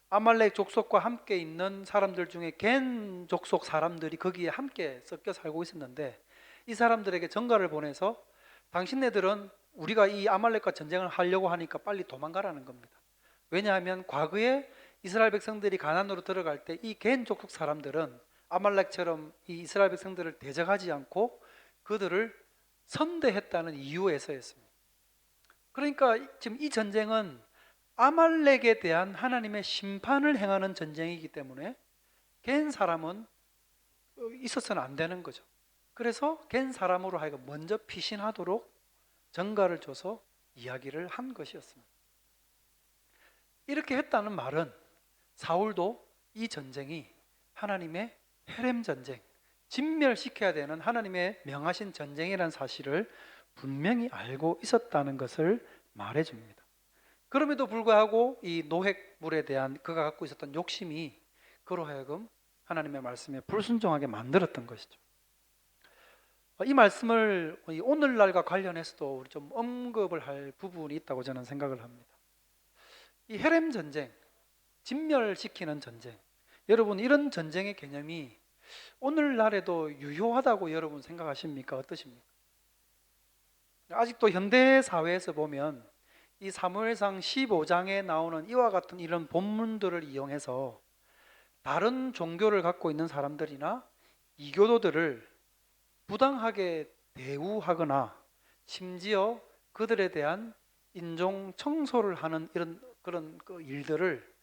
아말렉 족속과 함께 있는 사람들 중에 겐 족속 사람들이 거기에 함께 섞여 살고 있었는데 이 사람들에게 전가를 보내서 당신네들은 우리가 이 아말렉과 전쟁을 하려고 하니까 빨리 도망가라는 겁니다. 왜냐하면 과거에 이스라엘 백성들이 가나안으로 들어갈 때 이 겐 족속 사람들은 아말렉처럼 이 이스라엘 백성들을 대적하지 않고 그들을 선대했다는 이유에서였습니다. 그러니까 지금 이 전쟁은 아말렉에 대한 하나님의 심판을 행하는 전쟁이기 때문에 겐 사람은 있어서는 안 되는 거죠. 그래서 겐 사람으로 하여금 먼저 피신하도록 전가를 줘서 이야기를 한 것이었습니다. 이렇게 했다는 말은 사울도 이 전쟁이 하나님의 헤렘 전쟁, 진멸시켜야 되는 하나님의 명하신 전쟁이라는 사실을 분명히 알고 있었다는 것을 말해줍니다. 그럼에도 불구하고 이 노획물에 대한 그가 갖고 있었던 욕심이 그로 하여금 하나님의 말씀에 불순종하게 만들었던 것이죠. 이 말씀을 오늘날과 관련해서도 우리 좀 언급을 할 부분이 있다고 저는 생각을 합니다. 이 헤렘 전쟁, 진멸시키는 전쟁, 여러분 이런 전쟁의 개념이 오늘날에도 유효하다고 여러분 생각하십니까? 어떠십니까? 아직도 현대 사회에서 보면 이 사무엘상 15장에 나오는 이와 같은 이런 본문들을 이용해서 다른 종교를 갖고 있는 사람들이나 이교도들을 부당하게 대우하거나 심지어 그들에 대한 인종 청소를 하는 이런 그런 일들을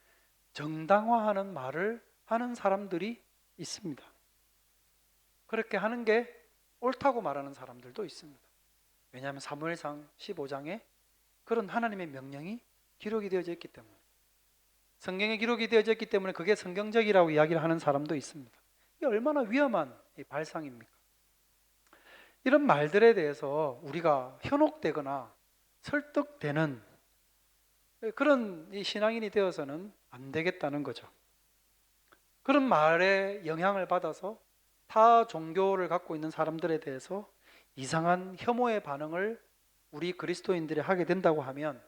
정당화하는 말을 하는 사람들이 있습니다. 그렇게 하는 게 옳다고 말하는 사람들도 있습니다. 왜냐하면 사무엘상 15장에 그런 하나님의 명령이 기록이 되어져 있기 때문에 성경에 기록이 되어졌기 때문에 그게 성경적이라고 이야기를 하는 사람도 있습니다. 이게 얼마나 위험한 발상입니까? 이런 말들에 대해서 우리가 현혹되거나 설득되는 그런 신앙인이 되어서는 안 되겠다는 거죠. 그런 말에 영향을 받아서 타 종교를 갖고 있는 사람들에 대해서 이상한 혐오의 반응을 우리 그리스도인들이 하게 된다고 하면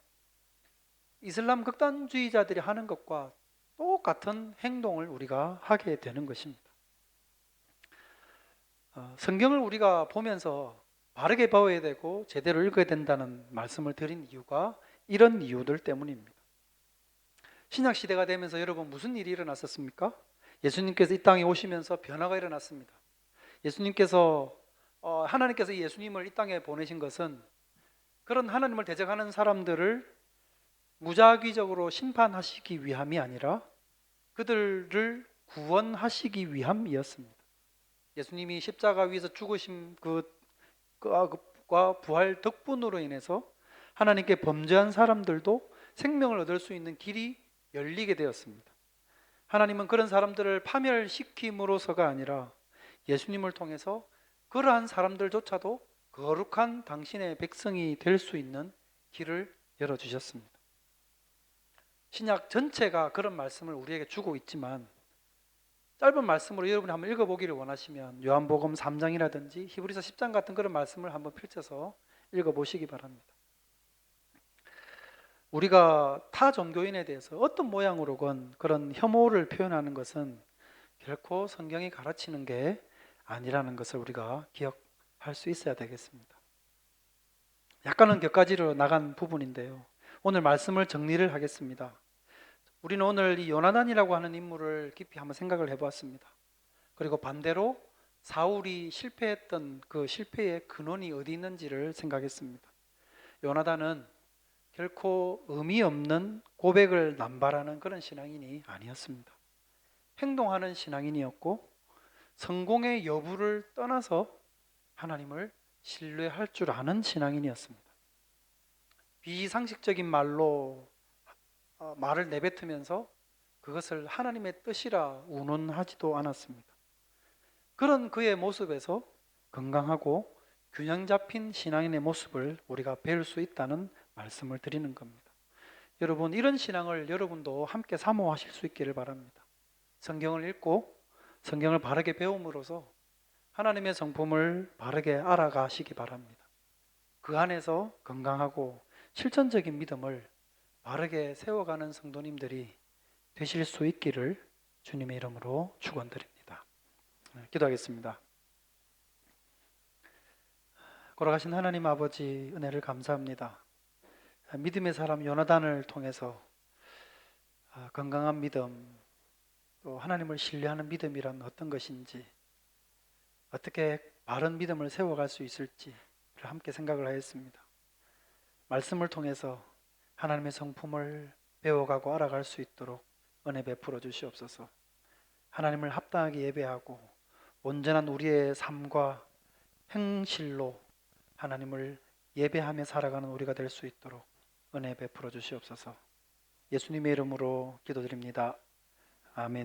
이슬람 극단주의자들이 하는 것과 똑같은 행동을 우리가 하게 되는 것입니다. 성경을 우리가 보면서 바르게 배워야 되고 제대로 읽어야 된다는 말씀을 드린 이유가 이런 이유들 때문입니다. 신약 시대가 되면서 여러분 무슨 일이 일어났었습니까? 예수님께서 이 땅에 오시면서 변화가 일어났습니다. 하나님께서 예수님을 이 땅에 보내신 것은 그런 하나님을 대적하는 사람들을 무작위적으로 심판하시기 위함이 아니라 그들을 구원하시기 위함이었습니다. 예수님이 십자가 위에서 죽으신 그와 부활 덕분으로 인해서 하나님께 범죄한 사람들도 생명을 얻을 수 있는 길이 열리게 되었습니다. 하나님은 그런 사람들을 파멸시킴으로서가 아니라 예수님을 통해서 그러한 사람들조차도 거룩한 당신의 백성이 될 수 있는 길을 열어주셨습니다. 신약 전체가 그런 말씀을 우리에게 주고 있지만 짧은 말씀으로 여러분이 한번 읽어보기를 원하시면 요한복음 3장이라든지 히브리서 10장 같은 그런 말씀을 한번 펼쳐서 읽어보시기 바랍니다. 우리가 타 종교인에 대해서 어떤 모양으로건 그런 혐오를 표현하는 것은 결코 성경이 가르치는 게 아니라는 것을 우리가 기억할 수 있어야 되겠습니다. 약간은 격가지로 나간 부분인데요. 오늘 말씀을 정리를 하겠습니다. 우리는 오늘 이 요나단이라고 하는 인물을 깊이 한번 생각을 해보았습니다. 그리고 반대로 사울이 실패했던 그 실패의 근원이 어디 있는지를 생각했습니다. 요나단은 결코 의미 없는 고백을 남발하는 그런 신앙인이 아니었습니다. 행동하는 신앙인이었고 성공의 여부를 떠나서 하나님을 신뢰할 줄 아는 신앙인이었습니다. 비상식적인 말로 말을 내뱉으면서 그것을 하나님의 뜻이라 운운하지도 않았습니다. 그런 그의 모습에서 건강하고 균형 잡힌 신앙인의 모습을 우리가 배울 수 있다는 말씀을 드리는 겁니다. 여러분, 이런 신앙을 여러분도 함께 사모하실 수 있기를 바랍니다. 성경을 읽고 성경을 바르게 배움으로써 하나님의 성품을 바르게 알아가시기 바랍니다. 그 안에서 건강하고 실천적인 믿음을 바르게 세워가는 성도님들이 되실 수 있기를 주님의 이름으로 축원드립니다. 기도하겠습니다. 걸어가신 하나님 아버지 은혜를 감사합니다. 믿음의 사람 요나단을 통해서 건강한 믿음, 또 하나님을 신뢰하는 믿음이란 어떤 것인지, 어떻게 바른 믿음을 세워갈 수 있을지를 함께 생각을 하였습니다. 말씀을 통해서 하나님의 성품을 배워가고 알아갈 수 있도록 은혜 베풀어 주시옵소서. 하나님을 합당하게 예배하고 온전한 우리의 삶과 행실로 하나님을 예배하며 살아가는 우리가 될 수 있도록 은혜 베풀어 주시옵소서. 예수님의 이름으로 기도드립니다. 아멘.